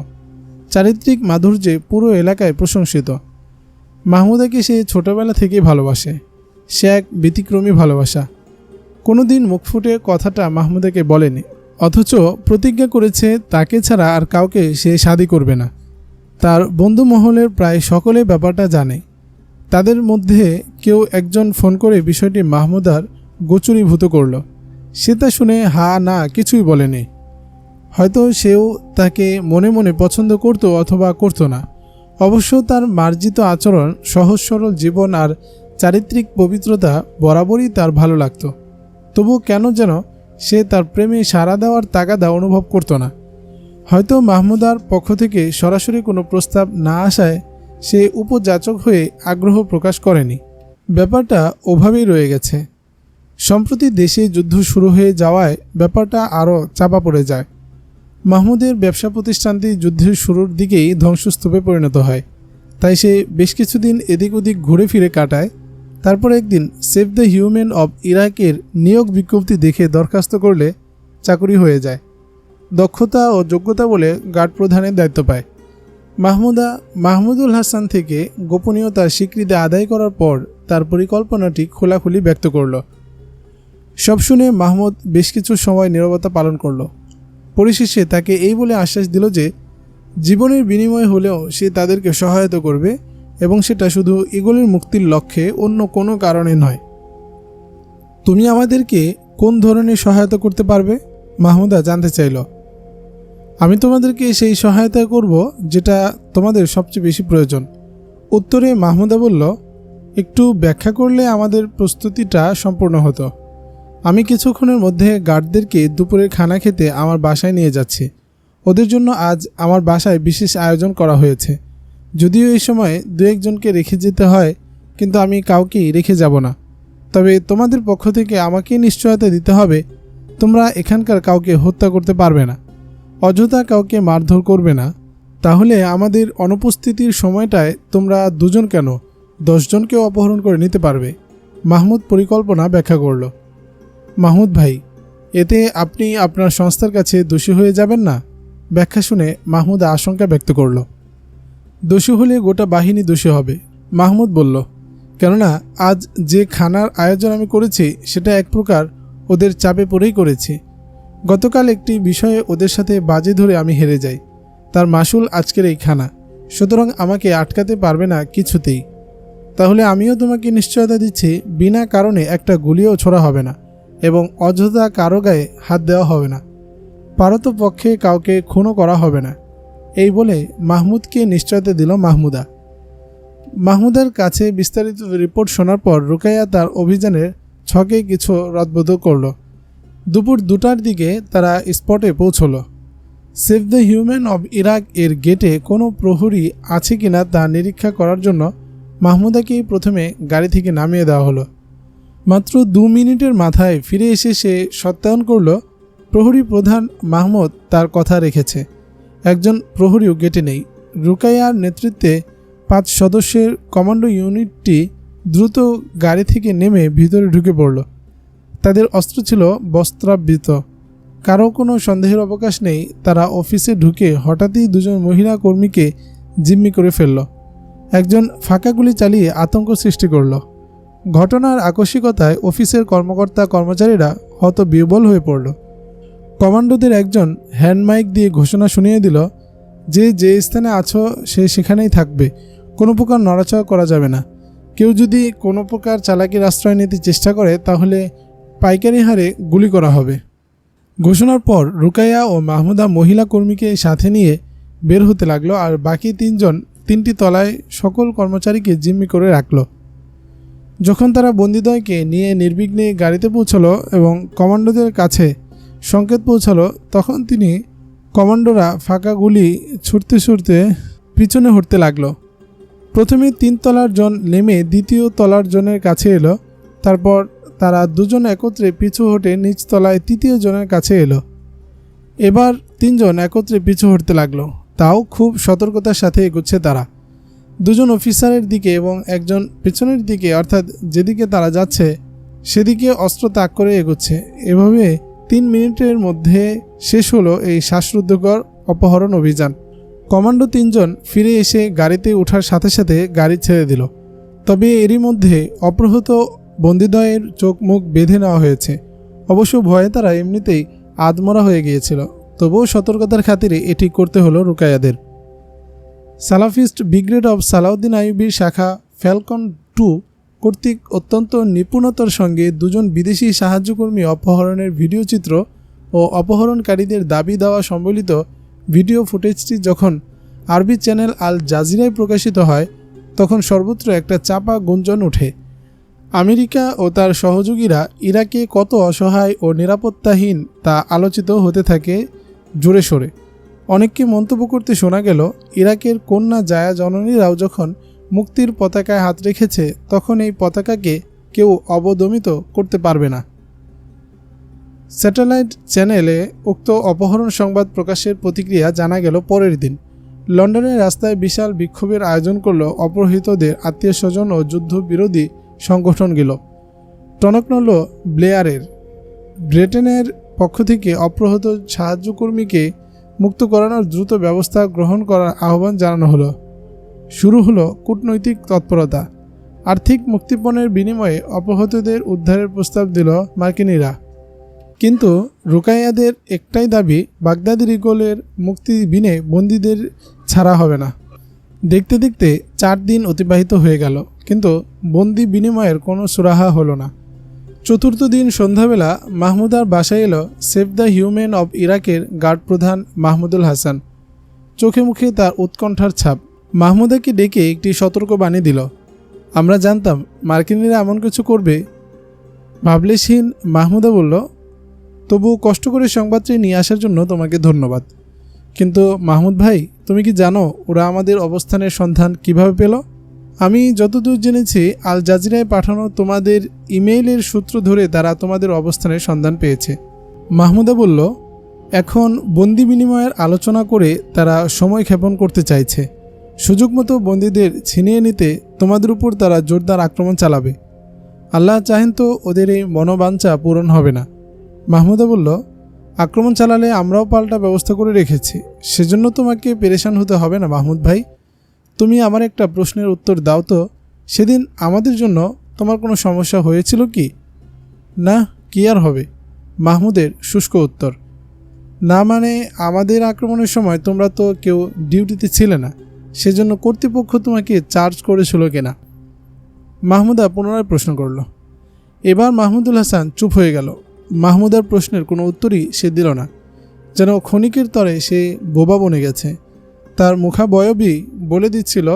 চারিত্রিক মাধুর্যে পুরো এলাকায় প্রশংসিত। মাহমুদাকে সে ছোটবেলা থেকেই ভালোবাসে। সে এক ব্যতিক্রমী ভালোবাসা। কোনো দিন মুখ ফুটে কথাটা মাহমুদাকে বলেনি, অথচ প্রতিজ্ঞা করেছে তাকে ছাড়া আর কাউকে সে শাদী করবে না। তার বন্ধু মহলের প্রায় সকলে ব্যাপারটা জানে। তাদের মধ্যে কেউ একজন ফোন করে বিষয়টি মাহমুদার গোচরীভূত করল। সে তা শুনে হা না কিছুই বলেনি। হয়তো সেও তাকে মনে মনে পছন্দ করত অথবা করত না। অবশ্য তার মার্জিত আচরণ, সহজ সরল জীবন আর চারিত্রিক পবিত্রতা বরাবরই তার ভালো লাগত। তবু কেন যেন সে তার প্রেমে সাড়া দেওয়ার তাগাদা অনুভব করত না। হয়তো মাহমুদার পক্ষ থেকে সরাসরি কোনো প্রস্তাব না আসায় সে উপযাচক হয়ে আগ্রহ প্রকাশ করেনি। ব্যাপারটা ওভাবেই রয়ে গেছে। সম্প্রতি দেশে যুদ্ধ শুরু হয়ে যাওয়ায় ব্যাপারটা আরও চাপা পড়ে যায়। মাহমুদের ব্যবসা প্রতিষ্ঠানটি যুদ্ধের শুরুর দিকেই ধ্বংসস্তূপে পরিণত হয়। তাই সে বেশ কিছুদিন এদিক ওদিক ঘুরে ফিরে কাটায়। তারপর একদিন সেভ দ্য হিউম্যান অব ইরাকের নিয়োগ বিজ্ঞপ্তি দেখে দরখাস্ত করলে চাকরি হয়ে যায়। দক্ষতা ও যোগ্যতা বলে গার্ড প্রধানের দায়িত্ব পায়। মাহমুদুল হাসান থেকে গোপনীয়তার স্বীকৃতি আদায় করার পর তার পরিকল্পনাটি খোলাখুলি ব্যক্ত করল। সব শুনে মাহমুদ বেশ কিছু সময় নীরবতা পালন করল। পরিশেষে তাকে এই বলে আশ্বাস দিল যে জীবনের বিনিময় হলেও সে তাদেরকে সহায়তা করবে, এবং সেটা শুধু ইগলের মুক্তির লক্ষ্যে, অন্য কোনো কারণে নয়। তুমি আমাদেরকে কোন ধরনের সহায়তা করতে পারবে? মাহমুদা জানতে চাইল। আমি তোমাদেরকে সেই সহায়তা করব যেটা তোমাদের সবচেয়ে বেশি প্রয়োজন। উত্তরে মাহমুদা বলল, একটু ব্যাখ্যা করলে আমাদের প্রস্তুতিটা সম্পূর্ণ হতো। আমি কিছুক্ষণের মধ্যে গার্ডদেরকে দুপুরের খানা খেতে আমার বাসায় নিয়ে যাচ্ছি। ওদের জন্য আজ আমার বাসায় বিশেষ আয়োজন করা হয়েছে। যদিও এই সময় দু একজনকে রেখে যেতে হয়, কিন্তু আমি কাউকেই রেখে যাব না। তবে তোমাদের পক্ষ থেকে আমাকে নিশ্চয়তা দিতে হবে তোমরা এখানকার কাউকে হত্যা করতে পারবে না, অযথা কাউকে মারধর করবে না। তাহলে আমাদের অনুপস্থিতির সময়টায় তোমরা 2 জন কেন 10 জনকেও অপহরণ করে নিতে পারবে। মাহমুদ পরিকল্পনা ব্যাখ্যা করল। মাহমুদ ভাই, এতে আপনি আপনার সংস্থার কাছে দোষী হয়ে যাবেন না? ব্যাখ্যা শুনে মাহমুদ আশঙ্কা ব্যক্ত করল। দোষী হলে গোটা বাহিনী দোষী হবে, মাহমুদ বলল। কেননা আজ যে খানার আয়োজন আমি করেছি সেটা এক প্রকার ওদের চাপে পড়েই করেছি। গতকাল একটি বিষয়ে ওদের সাথে বাজি ধরে আমি হেরে যাই। তার মাসুল আজকের এই খানা, সুতরাং আমাকে আটকাতে পারবে না কিছুতেই। তাহলে আমিও তোমাকে নিশ্চয়তা দিচ্ছি, বিনা কারণে একটা গুলিও ছোড়া হবে না এবং অযথা কারো গায়ে হাত দেওয়া হবে না। পারতপক্ষে কাউকে খুনও করা হবে না। এই বলে মাহমুদকে নিশ্চয়তা দিল মাহমুদা। মাহমুদার কাছে বিস্তারিত রিপোর্ট শোনার পর রুকাইয়া তার অভিযানের ছকে কিছু রদবদল করল। দুপুর 2টার দিকে তারা স্পটে পৌঁছলো। Save the human of Iraq এর গেটে কোনো প্রহরী আছে কিনা তা নিরীক্ষা করার জন্য মাহমুদাকেই প্রথমে গাড়ি থেকে নামিয়ে দেওয়া হলো। মাত্র 2 মিনিটের মাথায় ফিরে এসে সে সত্যায়ন করল প্রহরী প্রধান মাহমুদ তার কথা রেখেছে। একজন প্রহরীও গেটে নেই। রুকাইয়ার নেতৃত্বে 5 সদস্যের কমান্ডো ইউনিটটি দ্রুত গাড়ি থেকে নেমে ভিতরে ঢুকে পড়ল। তাদের অস্ত্র ছিল বস্ত্রাবৃত। কারো কোনো সন্দেহের অবকাশ নেই। তারা অফিসে ঢুকে হঠাৎই 2জন মহিলা কর্মীকে জিম্মি করে ফেলল। একজন ফাঁকা গুলি চালিয়ে আতঙ্ক সৃষ্টি করল। ঘটনার আকস্মিকতায় অফিসের কর্মকর্তা কর্মচারীরা হতবিহ্বল হয়ে পড়ল। কমান্ডোদের একজন হ্যান্ড মাইক দিয়ে ঘোষণা শুনিয়ে দিল যে স্থানে আছো সে সেখানেই থাকবে, কোনো প্রকার নড়াচড়া করা যাবে না। কেউ যদি কোনো প্রকার চালাকির আশ্রয় নিতে চেষ্টা করে তাহলে পাইকারি হারে গুলি করা হবে। ঘোষণার পর রুকাইয়া ও মাহমুদা মহিলা কর্মীকে সাথে নিয়ে বের হতে লাগলো আর বাকি 3 জন 3টি তলায় সকল কর্মচারীকে জিম্মি করে রাখল। যখন তারা বন্দীদ্বয়কে নিয়ে নির্বিঘ্নে গাড়িতে পৌঁছলো এবং কমান্ডোদের কাছে সংকেত পৌঁছালো, তখন কমান্ডোরা ফাঁকা গুলি ছুটতে পিছনে হটতে লাগলো। প্রথমে 3 তলার জন নেমে 2য় তলার জনের কাছে এলো। তারপর তারা 2 জন একত্রে পিছু হটে নিচ তলায় 3য় জনের কাছে এলো। এবার 3 জন একত্রে পিছু হটতে লাগলো। তাও খুব সতর্কতার সাথে এগোচ্ছে তারা। 2 জন অফিসারের দিকে এবং একজন পেছনের দিকে, অর্থাৎ যেদিকে তারা যাচ্ছে সেদিকে অস্ত্র তাক করে এগোচ্ছে। এভাবে 3 মিনিটের মধ্যে শেষ হলো এই শ্বাসরুদ্ধকর অপহরণ অভিযান। কমান্ডো 3 জন ফিরে এসে গাড়িতে ওঠার সাথে সাথে গাড়ি ছেড়ে দিল। তবে এরই মধ্যে অপ্রহত বন্দীদ্বয়ের চোখ মুখ বেঁধে নেওয়া হয়েছে। অবশ্য ভয়ে তারা এমনিতেই আধমরা হয়ে গিয়েছিল। তবুও সতর্কতার খাতিরে এটি করতে হলো রুকাইয়াদের। সালাফিস্ট ব্রিগেড অব সালাউদ্দিন আইয়ুবীর শাখা ফ্যালকন 2 কর্তৃক অত্যন্ত নিপুণতার সঙ্গে 2 জন বিদেশি সাহায্যকর্মী অপহরণের ভিডিও চিত্র ও অপহরণকারীদের দাবি দেওয়া সম্বলিত ভিডিও ফুটেজটি যখন আরবি চ্যানেল আল জাজিরায় প্রকাশিত হয় তখন সর্বত্র একটা চাপা গুঞ্জন ওঠে। আমেরিকা ও তার সহযোগীরা ইরাকে কত অসহায় ও নিরাপত্তাহীন তা আলোচিত হতে থাকে জোরে সোরে। অনেককে মন্তব্য করতে শোনা গেল, ইরাকের কন্যা জায়া জননীরাও যখন মুক্তির পতাকায় হাত রেখেছে তখন এই পতাকাকে কেউ অবদমিত করতে পারবে না। স্যাটেলাইট চ্যানেলে উক্ত অপহরণ সংবাদ প্রকাশের প্রতিক্রিয়া জানা গেল পরের দিন। লন্ডনের রাস্তায় বিশাল বিক্ষোভের আয়োজন করল অপহৃতদের আত্মীয় স্বজন ও যুদ্ধবিরোধী সংগঠনগুলো। টনক নড়ল ব্লেয়ারের। ব্রিটেনের পক্ষ থেকে অপহৃত সাহায্যকর্মীকে মুক্ত করানোর দ্রুত ব্যবস্থা গ্রহণ করার আহ্বান জানানো হলো। শুরু হলো কূটনৈতিক তৎপরতা। আর্থিক মুক্তিপণের বিনিময়ে অপহৃতদের উদ্ধারের প্রস্তাব দিল মার্কিনীরা। কিন্তু রুকাইয়াদের একটাই দাবি, বাগদাদি রিগলের মুক্তি বিনে বন্দীদের ছাড়া হবে না। দেখতে দেখতে 4 দিন অতিবাহিত হয়ে গেল, কিন্তু বন্দি বিনিময়ের কোনো সুরাহা হলো না। 4র্থ দিন সন্ধ্যাবেলা মাহমুদার বাসায় এলো সেভ দ্য হিউম্যান অব ইরাকের গার্ড প্রধান মাহমুদুল হাসান। চোখে মুখে তার উৎকণ্ঠার ছাপ। মাহমুদাকে ডেকে একটি সতর্কবাণী দিল। আমরা জানতাম মার্কিনীরা এমন কিছু করবে। ভাবলেশহীন মাহমুদা বলল, তবু কষ্ট করে সংবাদটি নিয়ে আসার জন্য তোমাকে ধন্যবাদ। কিন্তু মাহমুদ ভাই, তুমি কি জানো ওরা আমাদের অবস্থানের সন্ধান কিভাবে পেল? আমি যতদূর জেনেছি আল জাজিরায় পাঠানো তোমাদের ইমেইলের সূত্র ধরে তারা তোমাদের অবস্থানের সন্ধান পেয়েছে। মাহমুদা বলল, এখন বন্দি বিনিময়ের আলোচনা করে তারা সময় ক্ষেপণ করতে চাইছে। সুযোগ মতো বন্দীদের ছিনিয়ে নিতে তোমাদের উপর তারা জোরদার আক্রমণ চালাবে। আল্লাহ চাহেন তো ওদের এই মনোবাঞ্ছা পূরণ হবে না। মাহমুদা বলল, আক্রমণ চালালে আমরাও পাল্টা ব্যবস্থা করে রেখেছি, সেজন্য তোমাকে পেরেশান হতে হবে না মাহমুদ ভাই। তুমি আমার একটা প্রশ্নের উত্তর দাও তো, সেদিন আমাদের জন্য তোমার কোনো সমস্যা হয়েছিল কি? না, কি আর হবে, মাহমুদের শুষ্ক উত্তর। না মানে আমাদের আক্রমণের সময় তোমরা তো কেউ ডিউটিতে ছিলে না, সেজন্য কর্তৃপক্ষ তোমাকে চার্জ করেছিল কিনা? মাহমুদা পুনরায় প্রশ্ন করল। এবার মাহমুদুল হাসান চুপ হয়ে গেল। মাহমুদার প্রশ্নের কোনো উত্তরই সে দিল না, যেন ক্ষণিকের তরে সে বোবা বনে গেছে। তার মুখাবয়বই বলে দিচ্ছিল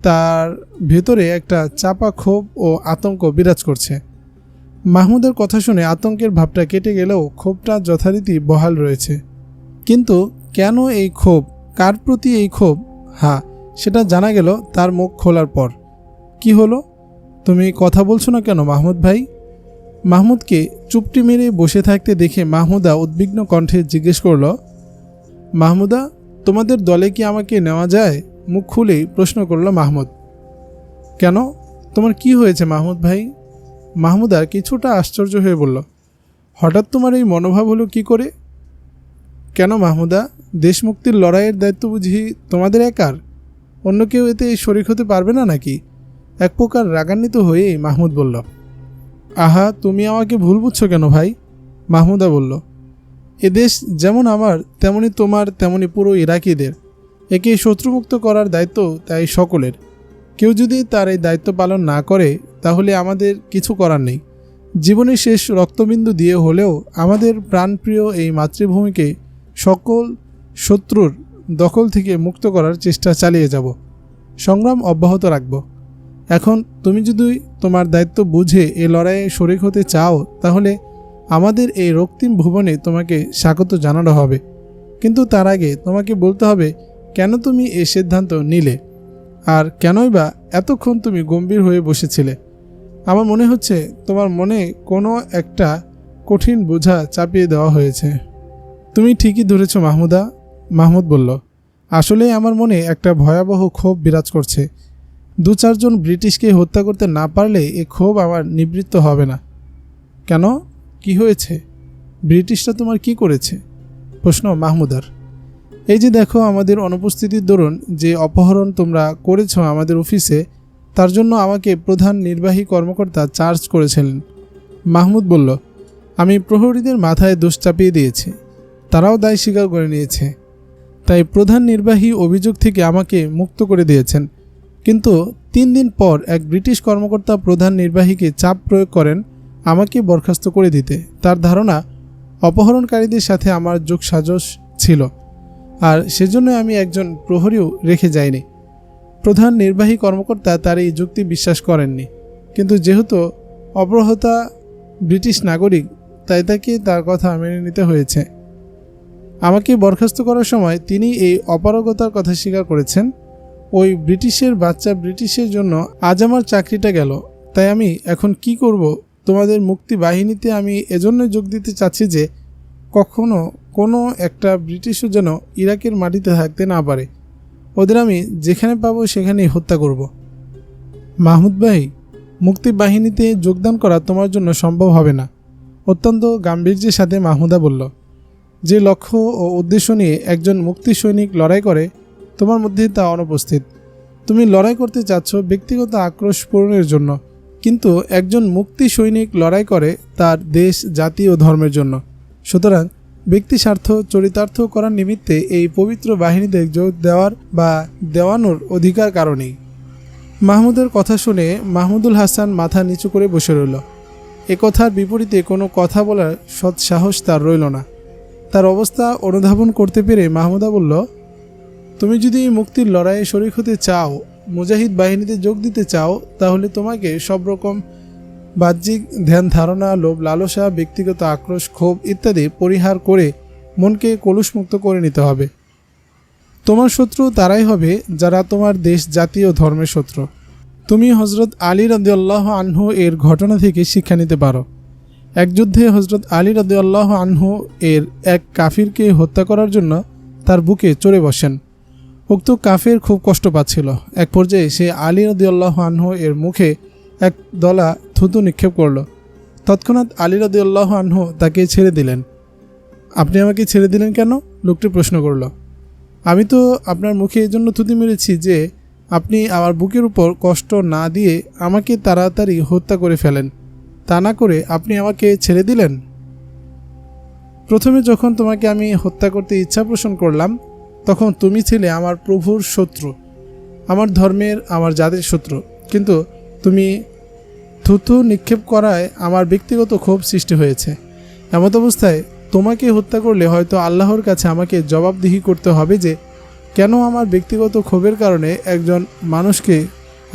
তার ভেতরে একটা চাপা ক্ষোভ ও আতঙ্ক বিরাজ করছে। মাহমুদের কথা শুনে আতঙ্কের ভাবটা কেটে গেলেও ক্ষোভটা যথারীতি বহাল রয়েছে। কিন্তু কেন এই ক্ষোভ, কার প্রতি এই ক্ষোভ, হ্যাঁ সেটা জানা গেল তার মুখ খোলার পর। কি হলো, তুমি কথা বলছো না কেন মাহমুদ ভাই? মাহমুদকে চুপটি মেরে বসে থাকতে দেখে মাহমুদা উদ্বিগ্ন কণ্ঠে জিজ্ঞেস করল, মাহমুদা, তোমাদের দলে কি আমাকে নেওয়া যায়? মুখ খুলেই প্রশ্ন করল মাহমুদ। কেন, তোমার কি হয়েছে মাহমুদ ভাই? মাহমুদা কিছুটা আশ্চর্য হয়ে বলল, হঠাৎ তোমার এই মনোভাব হলো কি করে? কেন মাহমুদা, দেশ মুক্তির লড়াইয়ের দায়িত্ব বুঝি তোমাদের একার? অন্য কেউ এতে শরিক হতে পারবে না নাকি? এক প্রকার রাগান্বিত হয়েই মাহমুদ বলল। আহা, তুমি আমাকে ভুল বুঝছো কেন ভাই? মাহমুদা বলল, এদেশ যেমন আমার তেমনি তোমার, তেমনি পুরো ইরাকিদের। একে শত্রুমুক্ত করার দায়িত্ব তাই সকলের। কেউ যদি তার এই দায়িত্ব পালন না করে তাহলে আমাদের কিছু করার নেই। জীবনের শেষ রক্তবিন্দু দিয়ে হলেও আমাদের প্রাণপ্রিয় এই মাতৃভূমিকে সকল শত্রুর দখল থেকে মুক্ত করার চেষ্টা চালিয়ে যাব, সংগ্রাম অব্যাহত রাখব। এখন তুমি যদি তোমার দায়িত্ব বুঝে এ লড়াইয়ে শরিক হতে চাও তাহলে আমাদের এই রক্তিম ভুবনে তোমাকে স্বাগত জানানো হবে। কিন্তু তার আগে তোমাকে বলতে হবে কেন তুমি এই সিদ্ধান্ত নিলে, আর কেনই বা এতক্ষণ তুমি গম্ভীর হয়ে বসেছিলে। আমার মনে হচ্ছে তোমার মনে কোনো একটা কঠিন বোঝা চাপিয়ে দেওয়া হয়েছে। তুমি ঠিকই ধরেছ মাহমুদা, মাহমুদ বলল। আসলেই আমার মনে একটা ভয়াবহ ক্ষোভ বিরাজ করছে। 2-4 জন ব্রিটিশকে হত্যা করতে না পারলে এ ক্ষোভ আমার নিবৃত্ত হবে না। কেন, কি হয়েছে? ব্রিটিশরা তোমার কি করেছে? প্রশ্ন মাহমুদার। এই যে দেখো, আমাদের অনুপস্থিতির দরুন যে অপহরণ তোমরা করেছ আমাদের অফিসে, তার জন্য আমাকে প্রধান নির্বাহী কর্মকর্তা চার্জ করেছিলেন। মাহমুদ বলল, আমি প্রহরীদের মাথায় দোষ চাপিয়ে দিয়েছি, তারাও দায় স্বীকার করে নিয়েছে। তাই প্রধান নির্বাহী অভিযোগ থেকে আমাকে মুক্ত করে দিয়েছেন। কিন্তু 3 দিন পর এক ব্রিটিশ কর্মকর্তা প্রধান নির্বাহীকে চাপ প্রয়োগ করেন আমাকে বরখাস্ত করে দিতে। তার ধারণা অপহরণকারীদের সাথে আমার যোগসাজশ ছিল, আর সেজন্য আমি একজন প্রহরীও রেখে যাইনি। প্রধান নির্বাহী কর্মকর্তা তার এই যুক্তি বিশ্বাস করেননি, কিন্তু যেহেতু অপহৃতা ব্রিটিশ নাগরিক তাই তাকে তার কথা মেনে নিতে হয়েছে। আমাকে বরখাস্ত করার সময় তিনি এই অপারগতার কথা স্বীকার করেছেন। ওই ব্রিটিশের বাচ্চা ব্রিটিশের জন্য আজ আমার চাকরিটা গেল। তাই আমি এখন কি করব? তোমাদের মুক্তি বাহিনীতে আমি এজন্য যোগ দিতে চাচ্ছি যে কখনো কোনো একটা ব্রিটিশও যেন ইরাকের মাটিতে থাকতে না পারে। ওদের আমি যেখানে পাবো সেখানেই হত্যা করব। মাহমুদ ভাই, মুক্তি বাহিনীতে যোগদান করা তোমার জন্য সম্ভব হবে না, অত্যন্ত গাম্ভীর্যের সাথে মাহমুদা বলল। যে লক্ষ্য ও উদ্দেশ্য নিয়ে একজন মুক্তি সৈনিক লড়াই করে তোমার মধ্যে তা অনুপস্থিত। তুমি লড়াই করতে চাচ্ছ ব্যক্তিগত আক্রোশ পূরণের জন্য, কিন্তু একজন মুক্তি সৈনিক লড়াই করে তার দেশ, জাতি ও ধর্মের জন্য। সুতরাং ব্যক্তি স্বার্থ চরিতার্থ করার নিমিত্তে এই পবিত্র বাহিনীতে যোগ দেওয়ার বা দেওয়ানোর অধিকার কারণেই। মাহমুদের কথা শুনে মাহমুদুল হাসান মাথা নিচু করে বসে রইল। এ কথার বিপরীতে কোনো কথা বলার সৎসাহস তার রইল না। তার অবস্থা অনুধাবন করতে পেরে মাহমুদা বলল, তুমি যদি মুক্তির লড়াইয়ে শরিক হতে চাও, মুজাহিদ বাহিনীতে যোগ দিতে চাও, তাহলে তোমাকে সব রকম বাহ্যিক ধ্যান ধারণা, লোভ লালসা, ব্যক্তিগত আক্রোশ, ক্ষোভ ইত্যাদি পরিহার করে মনকে কলুষমুক্ত করে নিতে হবে। তোমার শত্রু তারাই হবে যারা তোমার দেশ, জাতি ও ধর্মের শত্রু। তুমি হজরত আলী রাদিয়াল্লাহু আনহু এর ঘটনা থেকে শিক্ষা নিতে পারো। এক যুদ্ধে হজরত আলী রাদিয়াল্লাহু আনহু এর এক কাফিরকে হত্যা করার জন্য তার বুকে চড়ে বসেন। উক্ত কাফের খুব কষ্ট পাচ্ছিল। এক পর্যায়ে সে আলী রাদিয়াল্লাহু আনহু এর মুখে এক দলা থুতু নিক্ষেপ করল। তৎক্ষণাৎ আলী রাদিয়াল্লাহু আনহু তাকে ছেড়ে দিলেন। আপনি আমাকে ছেড়ে দিলেন কেন? লোকটি প্রশ্ন করল। আমি তো আপনার মুখে এই জন্য থুতু মেরেছি যে আপনি আমার বুকের উপর কষ্ট না দিয়ে আমাকে তাড়াতাড়ি হত্যা করে ফেলেন, তা না করে আপনি আমাকে ছেড়ে দিলেন। প্রথমে যখন তোমাকে আমি হত্যা করতে ইচ্ছা পোষণ করলাম তখন তুমি ছিলে আমার প্রভুর শত্রু, আমার ধর্মের, আমার জাতির শত্রু। কিন্তু তুমি থুতু নিক্ষেপ করায় আমার ব্যক্তিগত ক্ষোভ সৃষ্টি হয়েছে। এমত অবস্থায় তোমাকে হত্যা করলে হয়তো আল্লাহর কাছে আমাকে জবাবদিহি করতে হবে যে কেন আমার ব্যক্তিগত ক্ষোভের কারণে একজন মানুষকে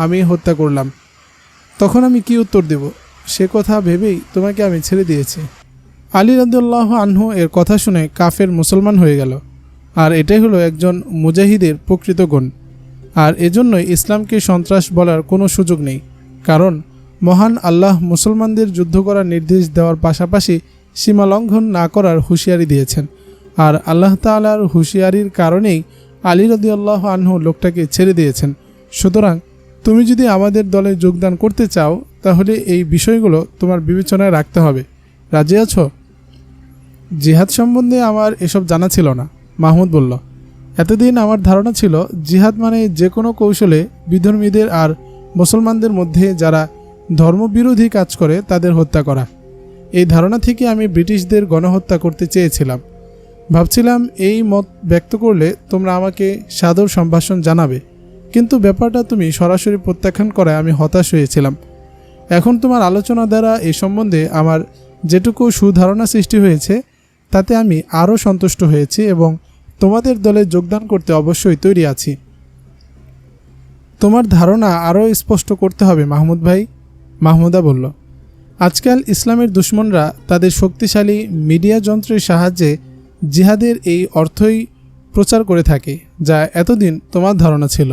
আমি হত্যা করলাম। তখন আমি কি উত্তর দেব? সে কথা ভেবেই তোমাকে আমি ছেড়ে দিয়েছি। আলী রাদিয়াল্লাহু আনহু এর কথা শুনে কাফের মুসলমান হয়ে গেল। আর এটাই হলো একজন মুজাহিদের প্রকৃত গুণ। আর এজন্যই ইসলামকে সন্ত্রাস বলার কোনো সুযোগ নেই, কারণ মহান আল্লাহ মুসলমানদের যুদ্ধ করার নির্দেশ দেওয়ার পাশাপাশি সীমা লঙ্ঘন না করার হুঁশিয়ারি দিয়েছেন। আর আল্লাহ তাআলার হুঁশিয়ারির কারণেই আলী রাদিয়াল্লাহু আনহু লোকটাকে ছেড়ে দিয়েছেন। সুতরাং তুমি যদি আমাদের দলে যোগদান করতে চাও তাহলে এই বিষয়গুলো তোমার বিবেচনায় রাখতে হবে। রাজি আছো? জিহাদ সম্বন্ধে আমার এসব জানা ছিল না, মাহমুদ বলল। এতদিন আমার ধারণা ছিল জিহাদ মানে যে কোনো কৌশলে বিধর্মীদের আর মুসলমানদের মধ্যে যারা ধর্মবিরোধী কাজ করে তাদের হত্যা করা। এই ধারণা থেকে আমি ব্রিটিশদের গণহত্যা করতে চেয়েছিলাম। ভাবছিলাম এই মত ব্যক্ত করলে তোমরা আমাকে সাদর সম্ভাষণ জানাবে, কিন্তু ব্যাপারটা তুমি সরাসরি প্রত্যাখ্যান করায় আমি হতাশ হয়েছিলাম। এখন তোমার আলোচনা দ্বারা এই সম্বন্ধে আমার যেটুকু সুধারণা সৃষ্টি হয়েছে তাতে আমি আরও সন্তুষ্ট হয়েছি এবং তোমাদের দলে যোগদান করতে অবশ্যই তৈরি আছি। তোমার ধারণা আরও স্পষ্ট করতে হবে মাহমুদ ভাই, মাহমুদা বলল। আজকাল ইসলামের দুশমনরা তাদের শক্তিশালী মিডিয়া যন্ত্রের সাহায্যে জিহাদের এই অর্থই প্রচার করে থাকে, যা এতদিন তোমার ধারণা ছিল।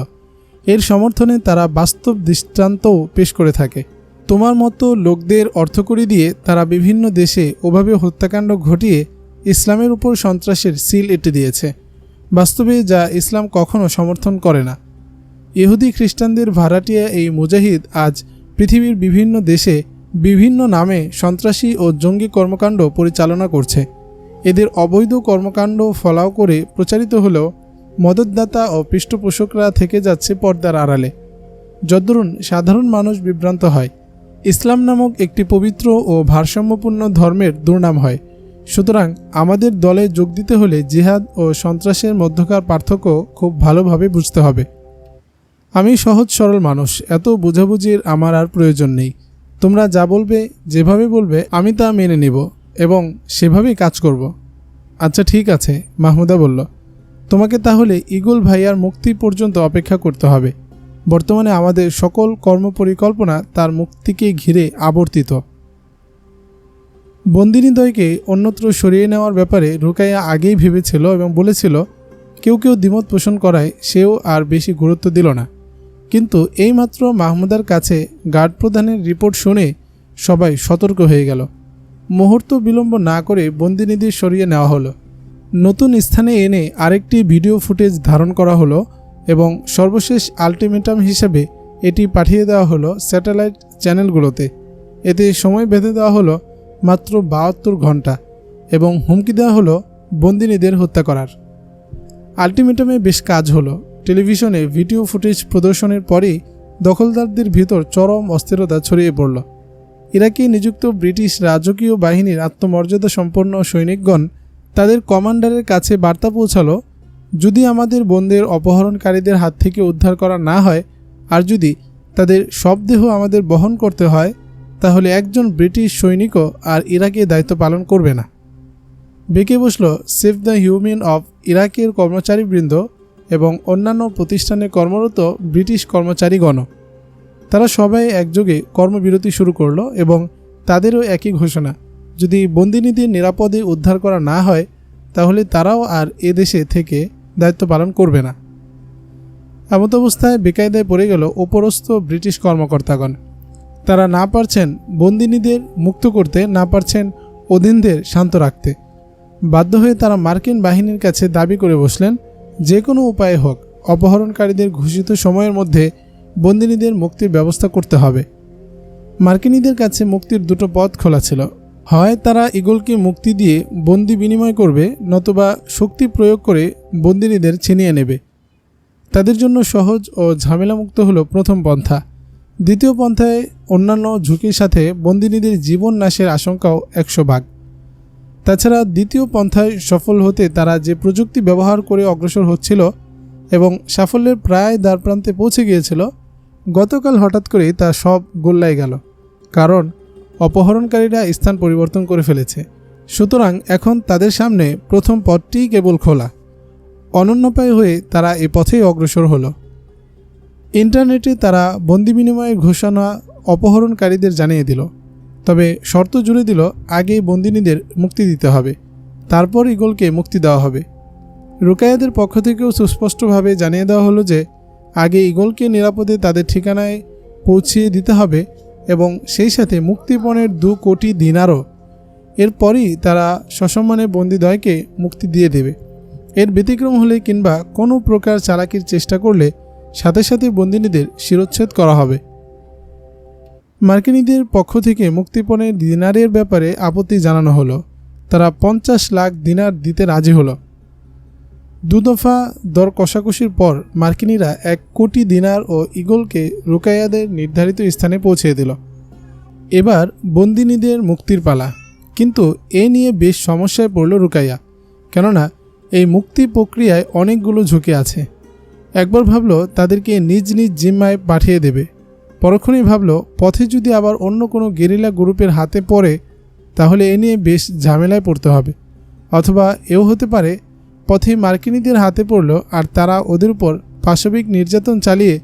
এর সমর্থনে তারা বাস্তব দৃষ্টান্তও পেশ করে থাকে। তোমার মতো লোকদের অর্থকড়ি দিয়ে তারা বিভিন্ন দেশে ওভাবে হত্যাকাণ্ড ঘটিয়ে ইসলামের উপর সন্ত্রাসের সিল এঁটে দিয়েছে, বাস্তবে যা ইসলাম কখনো সমর্থন করে না। ইহুদি খ্রিস্টানদের ভাড়াটিয়া এই মুজাহিদ আজ পৃথিবীর বিভিন্ন দেশে বিভিন্ন নামে সন্ত্রাসী ও জঙ্গি কর্মকাণ্ড পরিচালনা করছে। এদের অবৈধ কর্মকাণ্ড ফলাও করে প্রচারিত হলেও মদতদাতা ও পৃষ্ঠপোষকরা থেকে যাচ্ছে পর্দার আড়ালে, যদ্দরুন সাধারণ মানুষ বিভ্রান্ত হয়। ইসলাম নামক একটি পবিত্র ও ভারসাম্যপূর্ণ ধর্মের দুর্নাম হয়। সুতরাং আমাদের দলে যোগ দিতে হলে জিহাদ ও সন্ত্রাসের মধ্যকার পার্থক্য খুব ভালোভাবে বুঝতে হবে। আমি সহজ সরল মানুষ, এত বোঝাবুঝির আমার আর প্রয়োজন নেই। তোমরা যা বলবে, যেভাবে বলবে আমি তা মেনে নেব এবং সেভাবেই কাজ করব। আচ্ছা ঠিক আছে, মাহমুদা বলল। তোমাকে তাহলে ইগল ভাইয়ার মুক্তি পর্যন্ত অপেক্ষা করতে হবে। বর্তমানে আমাদের সকল কর্মপরিকল্পনা তার মুক্তিকে ঘিরে আবর্তিত। বন্দিনীদ্বয়কে অন্যত্র সরিয়ে নেওয়ার ব্যাপারে রুকাইয়া আগেই ভেবেছিল এবং বলেছিল। কেউ কেউ দ্বিমত পোষণ করায় সেও আর বেশি গুরুত্ব দিল না। কিন্তু এইমাত্র মাহমুদার কাছে গার্ড প্রধানের রিপোর্ট শুনে সবাই সতর্ক হয়ে গেল। মুহূর্ত বিলম্ব না করে বন্দিনীদের সরিয়ে নেওয়া হলো। নতুন স্থানে এনে আরেকটি ভিডিও ফুটেজ ধারণ করা হলো এবং সর্বশেষ আলটিমেটাম হিসেবে এটি পাঠিয়ে দেওয়া হলো স্যাটেলাইট চ্যানেলগুলোতে। এতে সময় বেঁধে দেওয়া হলো মাত্র 72 ঘন্টা এবং হুমকি দেওয়া হলো বন্দিনীদের হত্যা করার। আলটিমেটামে বেশ কাজ হলো। টেলিভিশনে ভিডিও ফুটেজ প্রদর্শনের পরেই দখলদারদের ভিতর চরম অস্থিরতা ছড়িয়ে পড়ল। ইরাকে নিযুক্ত ব্রিটিশ রাজকীয় বাহিনীর আত্মমর্যাদা সম্পন্ন সৈনিকগণ তাদের কমান্ডারের কাছে বার্তা পৌঁছালো, যদি আমাদের বন্দের অপহরণকারীদের হাত থেকে উদ্ধার করা না হয় আর যদি তাদের সব দেহ আমাদের বহন করতে হয় তাহলে একজন ব্রিটিশ সৈনিকও আর ইরাকে দায়িত্ব পালন করবে না। বেঁকে বসল সেভ দ্য হিউম্যান অফ ইরাকের কর্মচারীবৃন্দ এবং অন্যান্য প্রতিষ্ঠানে কর্মরত ব্রিটিশ কর্মচারীগণ। তারা সবাই একযোগে কর্মবিরতি শুরু করলো এবং তাদেরও একই ঘোষণা, যদি বন্দিনীদের নিরাপদে উদ্ধার করা না হয় তাহলে তারাও আর এ দেশে থেকে দায়িত্ব পালন করবে না। এমত অবস্থায় বেকায়দায় পড়ে গেল উপরস্থ ব্রিটিশ কর্মকর্তাগণ। তারা না পারছেন বন্দিনীদের মুক্ত করতে, না পারছেন অধীনদের শান্ত রাখতে। বাধ্য হয়ে তারা মার্কিন বাহিনীর কাছে দাবি করে বসলেন, যে কোনো উপায়ে হোক অপহরণকারীদের ঘোষিত সময়ের মধ্যে বন্দিনীদের মুক্তির ব্যবস্থা করতে হবে। মার্কিনীদের কাছে মুক্তির দুটো পথ খোলা ছিল। হয় তারা ইগলকে মুক্তি দিয়ে বন্দি বিনিময় করবে, নতুবা শক্তি প্রয়োগ করে বন্দিনীদের ছিনিয়ে নেবে। তাদের জন্য সহজ ও ঝামেলামুক্ত হলো প্রথম পন্থা। দ্বিতীয় পন্থায় অন্যান্য ঝুঁকির সাথে বন্দিনীদের জীবন নাশের আশঙ্কাও 100 ভাগ। তাছাড়া দ্বিতীয় পন্থায় সফল হতে তারা যে প্রযুক্তি ব্যবহার করে অগ্রসর হচ্ছিল এবং সাফল্যের প্রায় দ্বারপ্রান্তে পৌঁছে গিয়েছিল, গতকাল হঠাৎ করে তা সব গোল্লায় গেল, কারণ অপহরণকারীরা স্থান পরিবর্তন করে ফেলেছে। সুতরাং এখন তাদের সামনে প্রথম পথটিই কেবল খোলা। অনন্যোপায় হয়ে তারা এ পথেই অগ্রসর হলো। ইন্টারনেটে তারা বন্দি বিনিময়ের ঘোষণা অপহরণকারীদের জানিয়ে দিল। তবে শর্ত জুড়ে দিল আগেই বন্দিনীদের মুক্তি দিতে হবে, তারপর ইগলকে মুক্তি দেওয়া হবে। রুকাইয়াদের পক্ষ থেকেও সুস্পষ্টভাবে জানিয়ে দেওয়া হলো যে আগে ইগলকে নিরাপদে তাদের ঠিকানায় পৌঁছিয়ে দিতে হবে এবং সেই সাথে মুক্তিপণের 2 কোটি দিনারও। এরপরই তারা সসম্মানে বন্দিদ্বয়কে মুক্তি দিয়ে দেবে। এর ব্যতিক্রম হলে কিংবা কোনো প্রকার চালাকির চেষ্টা করলে সাথে সাথে বন্দিনীদের শিরোচ্ছেদ করা হবে। মার্কিনীদের পক্ষ থেকে মুক্তিপণের দিনারের ব্যাপারে আপত্তি জানানো হলো। তারা 50 লাখ দিনার দিতে রাজি হলো। 2 দফা দর কষাকষির পর মার্কিনীরা 1 কোটি দিনার ও ইগলকে রুকাইয়াদের নির্ধারিত স্থানে পৌঁছে দিল। এবার বন্দিনীদের মুক্তির পালা। কিন্তু এ নিয়ে বেশ সমস্যায় পড়ল রুকাইয়া, কেননা এই মুক্তি প্রক্রিয়ায় অনেকগুলো ঝুঁকি আছে। একবার ভাবল তাদেরকে নিজ নিজ জিম্মায় পাঠিয়ে দেবে, পরক্ষণেই ভাবল পথে যদি আবার অন্য কোনো গেরিলা গ্রুপের হাতে পড়ে তাহলে এ নিয়ে বেশ ঝামেলায় পড়তে হবে। অথবা এও হতে পারে পথে মার্কিনীদের হাতে পড়ল আর তারা ওদের উপর পাশবিক নির্যাতন চালিয়ে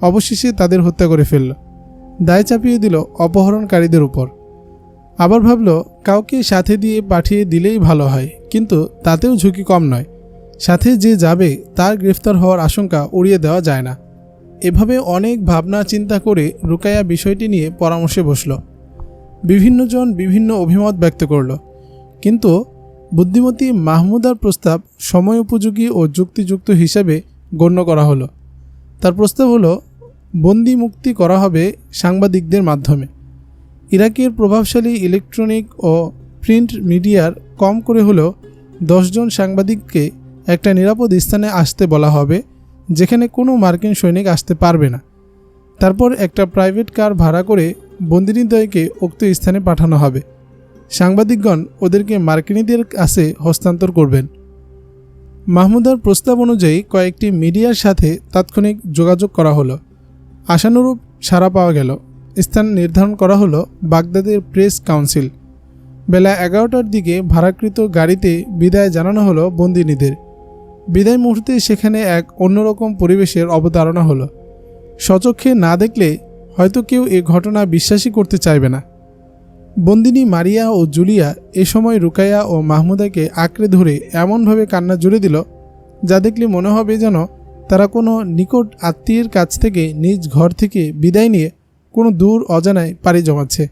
অবশেষে তাদের হত্যা করে ফেলল, দায় চাপিয়ে দিল অপহরণকারীদের উপর। আবার ভাবল কাউকে সাথে দিয়ে পাঠিয়ে দিলেই ভালো হয়, কিন্তু তাতেও ঝুঁকি কম নয়। সাথে যে যাবে তার গ্রেফতার হওয়ার আশঙ্কা উড়িয়ে দেওয়া যায় না। এভাবে অনেক ভাবনা চিন্তা করে রুকাইয়া বিষয়টি নিয়ে পরামর্শে বসল। বিভিন্নজন বিভিন্ন অভিমত ব্যক্ত করল, কিন্তু বুদ্ধিমতী মাহমুদার প্রস্তাব সময় উপযোগী ও যুক্তিযুক্ত হিসাবে গণ্য করা হলো। তার প্রস্তাব হলো বন্দি মুক্তি করা হবে সাংবাদিকদের মাধ্যমে। ইরাকের প্রভাবশালী ইলেকট্রনিক ও প্রিন্ট মিডিয়ার কম করে হলেও 10 জন সাংবাদিককে একটা নিরাপদ স্থানে আসতে বলা হবে, যেখানে কোনো মার্কিন সৈনিক আসতে পারবে না। তারপর একটা প্রাইভেট কার ভাড়া করে বন্দিনীদ্বয়কে উক্ত স্থানে পাঠানো হবে। সাংবাদিকগণ ওদেরকে মার্কিনীদের কাছে হস্তান্তর করবেন। মাহমুদার প্রস্তাব অনুযায়ী কয়েকটি মিডিয়ার সাথে তাৎক্ষণিক যোগাযোগ করা হলো। আশানুরূপ সাড়া পাওয়া গেল। স্থান নির্ধারণ করা হলো বাগদাদের প্রেস কাউন্সিল। বেলা 11টার দিকে ভাড়াকৃত গাড়িতে বিদায় জানানো হলো বন্দিনীদের। বিদায় মুহূর্তে সেখানে এক অন্যরকম পরিবেশের অবতারণা হলো। স্বচক্ষে না দেখলে হয়তো কেউ এ ঘটনা বিশ্বাসই করতে চাইবে না। বন্দিনী মারিয়া ও জুলিয়া এ সময় রুকাইয়া ও মাহমুদাকে আঁকড়ে ধরে এমনভাবে কান্না জুড়ে দিল, যা দেখলে মনে হবে যেন তারা কোনো নিকট আত্মীয়ের কাছ থেকে নিজ ঘর থেকে বিদায় নিয়ে কোনো দূর অজানায় পাড়ি জমাচ্ছে।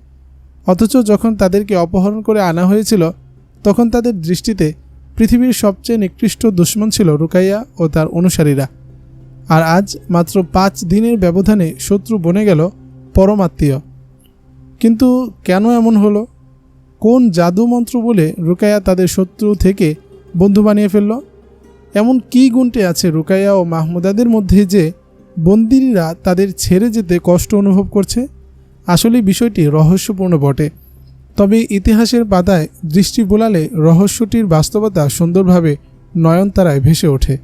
অথচ যখন তাদেরকে অপহরণ করে আনা হয়েছিল তখন তাদের দৃষ্টিতে পৃথিবীর সবচেয়ে নিকৃষ্ট দুশমন ছিল রুকাইয়া ও তার অনুসারীরা। আর আজ মাত্র 5 দিনের ব্যবধানে শত্রু বনে গেল পরমাত্মীয়। কিন্তু কেন এমন হলো? কোন জাদু মন্ত্র বলে রুকাইয়া তাদের শত্রু থেকে বন্ধু বানিয়ে ফেলল? এমন কী গুণটি আছে রুকাইয়া ও মাহমুদাদের মধ্যে যে বন্দিনীরা তাদের ছেড়ে যেতে কষ্ট অনুভব করছে? আসলে বিষয়টি রহস্যপূর্ণ বটে, তবে ইতিহাসের পাতায় দৃষ্টি বোলালে রহস্যটির বাস্তবতা সুন্দরভাবে নয়নতারায় ভেসে ওঠে।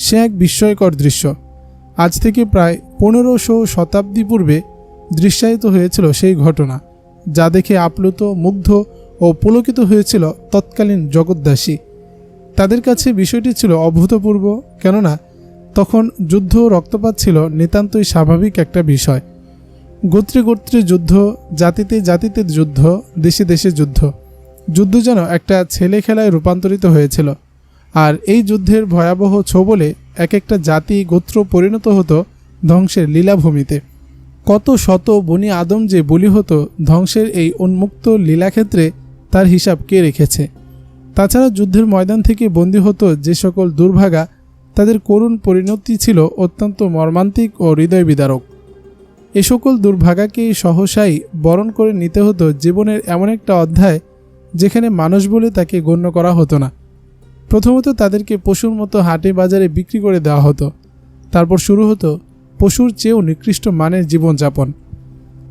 সে এক বিস্ময়কর দৃশ্য। আজ থেকে প্রায় 1500 শতাব্দী পূর্বে দৃশ্যায়িত হয়েছিল সেই ঘটনা, যা দেখে আপ্লুত, মুগ্ধ ও পুলকিত হয়েছিল তৎকালীন জগৎদাসী। তাদের কাছে বিষয়টি ছিল অভূতপূর্ব, কেননা তখন যুদ্ধ রক্তপাত ছিল নিতান্তই স্বাভাবিক একটা বিষয়। গোত্রে গোত্রে যুদ্ধ, জাতিতে জাতিতে যুদ্ধ, দেশে দেশে যুদ্ধ। যুদ্ধ যেন একটা ছেলে খেলায় রূপান্তরিত হয়েছিল। আর এই যুদ্ধের ভয়াবহ ছোবলে এক একটা জাতি গোত্র পরিণত হতো ধ্বংসের লীলাভূমিতে। কত শত বনি আদম যে বলি হতো ধ্বংসের এই উন্মুক্ত লীলাক্ষেত্রে, তার হিসাব কে রেখেছে? তাছাড়া যুদ্ধের ময়দান থেকে বন্দী হতো যে সকল দুর্ভাগা, তাদের করুণ পরিণতি ছিল অত্যন্ত মর্মান্তিক ও হৃদয় বিদারক। এ সকল দুর্ভাগাকে সহসাই বরণ করে নিতে হতো জীবনের এমন একটা অধ্যায় যেখানে মানুষ বলে তাকে গণ্য করা হতো না। প্রথমত তাদেরকে পশুর মতো হাটে বাজারে বিক্রি করে দেওয়া হতো। তারপর শুরু হতো পশুর চেয়েও নিকৃষ্ট মানের জীবনযাপন।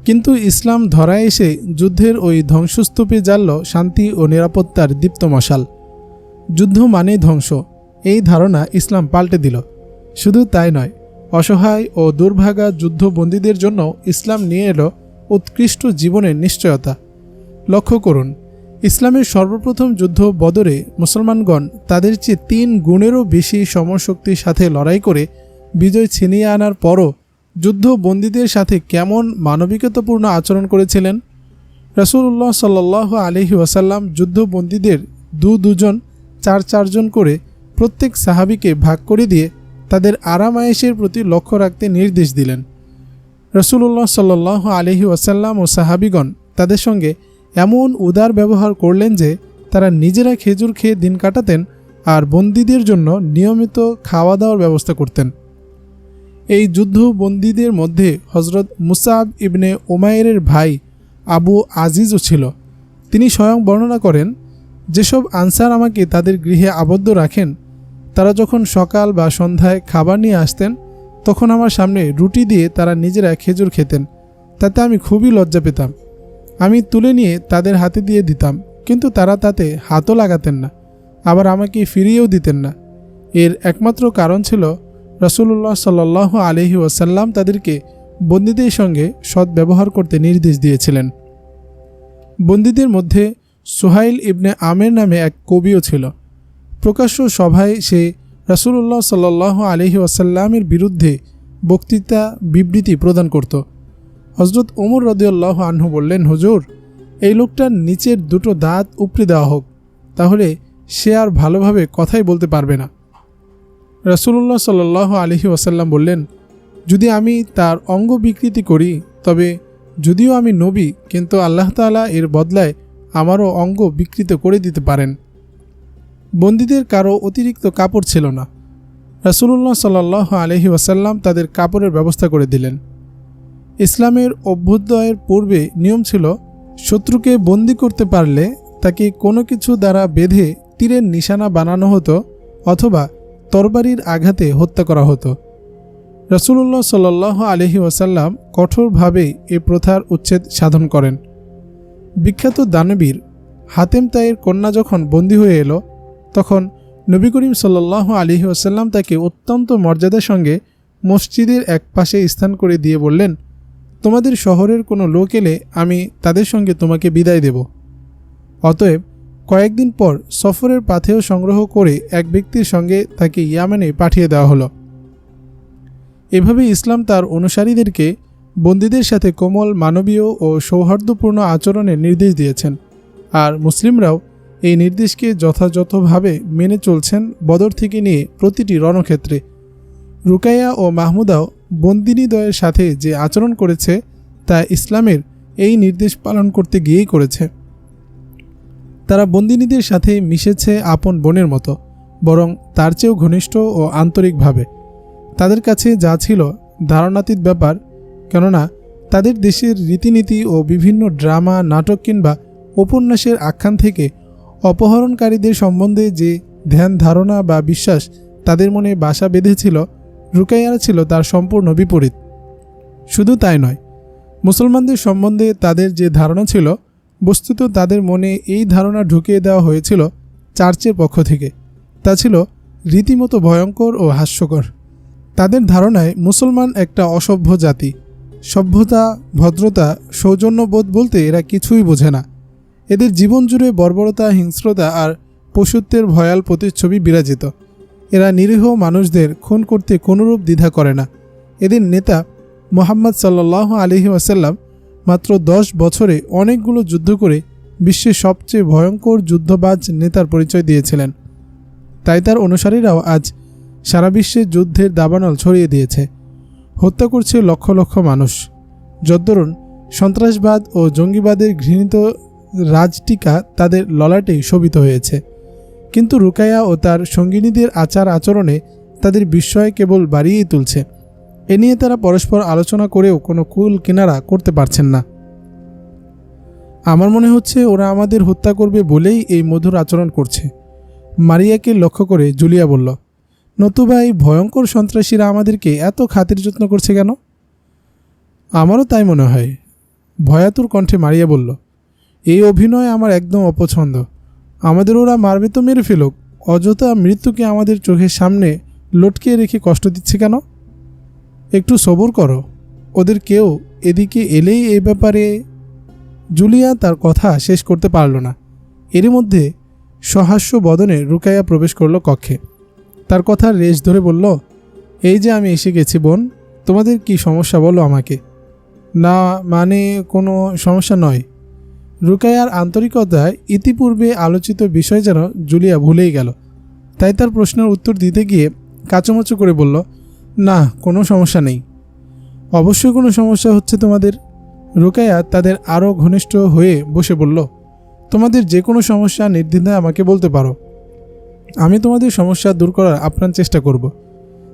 কিন্তু ইসলাম ধরায় এসে যুদ্ধের ওই ধ্বংসস্তূপে জ্বালল শান্তি ও নিরাপত্তার দীপ্ত মশাল। যুদ্ধ মানেই ধ্বংস, এই ধারণা ইসলাম পাল্টে দিল। শুধু তাই নয়, অসহায় ও দুর্ভাগা যুদ্ধবন্দীদের জন্য ইসলাম নিয়ে এলো উৎকৃষ্ট জীবনের নিশ্চয়তা। লক্ষ্য করুন, ইসলামের সর্বপ্রথম যুদ্ধ বদরে মুসলমানগণ তাদের চেয়ে 3 গুণেরও বেশি সমরশক্তির সাথে লড়াই করে বিজয় ছিনিয়ে আনার পরও যুদ্ধবন্দীদের সাথে কেমন মানবিকতাপূর্ণ আচরণ করেছিলেন। রাসূলুল্লাহ সাল্লাল্লাহু আলাইহি ওয়াসাল্লাম যুদ্ধবন্দীদের দুজন চারজন করে প্রত্যেক সাহাবীকে ভাগ করে দিয়ে তাদের আরাম আয়েশের প্রতি লক্ষ্য রাখতে নির্দেশ দিলেন। রাসূলুল্লাহ সাল্লাল্লাহু আলাইহি ওয়াসাল্লাম ও সাহাবীগণ তাদের সঙ্গে এমন উদার ব্যবহার করলেন যে তারা নিজেরা খেজুর খেয়ে দিন কাটাতেন আর বন্দীদের জন্য নিয়মিত খাওয়া দাওয়ার ব্যবস্থা করতেন। এই যুদ্ধবন্দীদের মধ্যে হযরত মুসআব ইবনে উমাইরের ভাই আবু আজিজও ছিল। তিনি স্বয়ং বর্ণনা করেন, যেসব আনসার আমাকে তাদের গৃহে আবদ্ধ রাখেন তারা যখন সকাল বা সন্ধ্যায় খাবার নিয়ে আসতেন তখন আমার সামনে রুটি দিয়ে তারা নিজেরা খেজুর খেতেন। তাতে আমি খুবই লজ্জা পেতাম। আমি তুলে নিয়ে তাদের হাতে দিয়ে দিতাম, কিন্তু তারা তাতে হাতও লাগাতেন না, আবার আমাকে ফিরিয়েও দিতেন না। এর একমাত্র কারণ ছিল রাসূলুল্লাহ সাল্লাল্লাহু আলাইহি ওয়াসাল্লাম তাদেরকে বন্দীদের সঙ্গে সৎ ব্যবহার করতে নির্দেশ দিয়েছিলেন। বন্দীদের মধ্যে সুহাইল ইবনে আমের নামে এক কবিও ছিল। প্রকাশ্য সভায় সে রাসূলুল্লাহ সাল্লাল্লাহু আলাইহি ওয়াসাল্লামের বিরুদ্ধে বক্তৃতা বিবৃতি প্রদান করত। হযরত ওমর রাদিয়াল্লাহু আনহু বললেন, হুজুর, এই লোকটার নিচের দুটো দাঁত উপড়ে দেওয়া হোক, তাহলে সে আর ভালোভাবে কথাই বলতে পারবে না। রাসূলুল্লাহ সাল্লাল্লাহু আলাইহি ওয়াসাল্লাম বললেন, যদি আমি তার অঙ্গ বিকৃতি করি, তবে যদিও আমি নবী, কিন্তু আল্লাহ তাআলা এর বদলায় আমারও অঙ্গ বিকৃত করে দিতে পারেন। বন্দীদের কারো অতিরিক্ত কাপড় ছিল না। রাসূলুল্লাহ সাল্লাল্লাহু আলাইহি ওয়াসাল্লাম তাদের কাপড়ের ব্যবস্থা করে দিলেন। ইসলামের অভ্যুদয়ের পূর্বে নিয়ম ছিল, শত্রুকে বন্দী করতে পারলে তাকে কোনো কিছু দ্বারা বেঁধে তীরের নিশানা বানানো হতো অথবা তরবারির আঘাতে হত্যা করা হতো। রাসূলুল্লাহ সাল্লাল্লাহু আলাইহি ওয়াসাল্লাম কঠোরভাবে এ প্রথার উচ্ছেদ সাধন করেন। বিখ্যাত দানবীর হাতেম তাইয়ের কন্যা যখন বন্দী হয়ে এলো, তখন নবী করিম সাল্লাল্লাহু আলাইহি ওয়াসাল্লাম তাকে অত্যন্ত মর্যাদার সঙ্গে মসজিদের এক পাশে স্থান করে দিয়ে বললেন, তোমাদের শহরের কোনো লোক এলে আমি তাদের সঙ্গে তোমাকে বিদায় দেব। অতএব কয়েকদিন পর সফরের পাথেয় সংগ্রহ করে এক ব্যক্তির সঙ্গে তাকে ইয়ামেনে পাঠিয়ে দেওয়া হলো। এভাবে ইসলাম তার অনুসারীদেরকে বন্দীদের সাথে কোমল, মানবীয় ও সৌহার্দ্যপূর্ণ আচরণের নির্দেশ দিয়েছেন, আর মুসলিমরাও এই নির্দেশকে যথাযথভাবে মেনে চলছেন বদর থেকে নিয়ে প্রতিটি রণক্ষেত্রে। রুকাইয়া ও মাহমুদাও বন্দিনীদ্বয়ের সাথে যে আচরণ করেছে তা ইসলামের এই নির্দেশ পালন করতে গিয়েই করেছে। তারা বন্দিনীদের সাথে মিশেছে আপন বোনের মতো, বরং তার চেয়েও ঘনিষ্ঠ ও আন্তরিকভাবে। তাদের কাছে যা ছিল ধারণাতীত ব্যাপার, কেননা তাদের দেশের রীতিনীতি ও বিভিন্ন ড্রামা, নাটক কিংবা উপন্যাসের আখ্যান থেকে অপহরণকারীদের সম্বন্ধে যে ধ্যান ধারণা বা বিশ্বাস তাদের মনে বাসা বেঁধেছিল, রুকাইয়ার ছিল তার সম্পূর্ণ বিপরীত। শুধু তাই নয়, মুসলমানদের সম্বন্ধে তাদের যে ধারণা ছিল, বস্তুত তাদের মনে এই ধারণা ঢুকিয়ে দেওয়া হয়েছিল চার্চের পক্ষ থেকে। তা ছিল রীতিমতো ভয়ঙ্কর ও হাস্যকর। তাদের ধারণায় মুসলমান একটা অসভ্য জাতি। সভ্যতা, ভদ্রতা, সৌজন্যবোধ বলতে এরা কিছুই বোঝে না। এদের জীবন জুড়ে বর্বরতা, হিংস্রতা আর পশুত্বের ভয়াল প্রতিচ্ছবি বিরাজিত। এরা নিরীহ মানুষদের খুন করতে কোনোরূপ দ্বিধা করে না। এদের নেতা মুহাম্মদ সাল্লাল্লাহু আলাইহি ওয়াসাল্লাম মাত্র 10 বছরে অনেকগুলো যুদ্ধ করে বিশ্বের সবচেয়ে ভয়ঙ্কর যুদ্ধবাজ নেতার পরিচয় দিয়েছিলেন। তাই তার অনুসারীরাও আজ সারা বিশ্বে যুদ্ধের দাবানল ছড়িয়ে দিয়েছে, হত্যা করছে লক্ষ লক্ষ মানুষ। যদ্দরুন সন্ত্রাসবাদ ও জঙ্গিবাদের ঘৃণিত রাজটিকা তাদের ললাটেই শোভিত হয়েছে। কিন্তু রুকাইয়া ও তার সঙ্গিনীদের আচার আচরণে তাদের বিস্ময় কেবল বাড়িয়েই তুলছে। এ নিয়ে তারা পরস্পর আলোচনা করেও কোনো কুল কিনারা করতে পারছেন না। আমার মনে হচ্ছে ওরা আমাদের হত্যা করবে বলেই এই মধুর আচরণ করছে। মারিয়াকে লক্ষ্য করে জুলিয়া বলল, নতুবা এই ভয়ঙ্কর সন্ত্রাসীরা আমাদেরকে এত খাতির যত্ন করছে কেন? আমারও তাই মনে হয়, ভয়াতুর কণ্ঠে মারিয়া বলল। এই অভিনয় আমার একদম অপছন্দ। আমাদের ওরা মারবে তো মেরে ফেলুক, অযথা মৃত্যুকে আমাদের চোখের সামনে লটকে রেখে কষ্ট দিচ্ছে কেন? একটু সবুর করো, ওদের কেউ এদিকে এলেই এই ব্যাপারে। জুলিয়া তার কথা শেষ করতে পারল না। এরই মধ্যে সহাস্য বদনে রুকাইয়া প্রবেশ করল কক্ষে। তার কথার রেশ ধরে বলল, এই যে আমি এসে গেছি বোন, তোমাদের কি সমস্যা বলো আমাকে। না মানে কোনো সমস্যা নয়, রুকাইয়ার আন্তরিকতায় ইতিপূর্বে আলোচিত বিষয় যেন জুলিয়া ভুলেই গেল। তাই তার প্রশ্নের উত্তর দিতে গিয়ে কাচুমাচু করে বলল, না, কোনো সমস্যা নেই। অবশ্যই কোনো সমস্যা হচ্ছে তোমাদের। রুকাইয়া তাদের আরও ঘনিষ্ঠ হয়ে বসে বলল, তোমাদের যে কোনো সমস্যা নির্দ্বিধায় আমাকে বলতে পারো। আমি তোমাদের সমস্যা দূর করার আপ্রাণ চেষ্টা করব।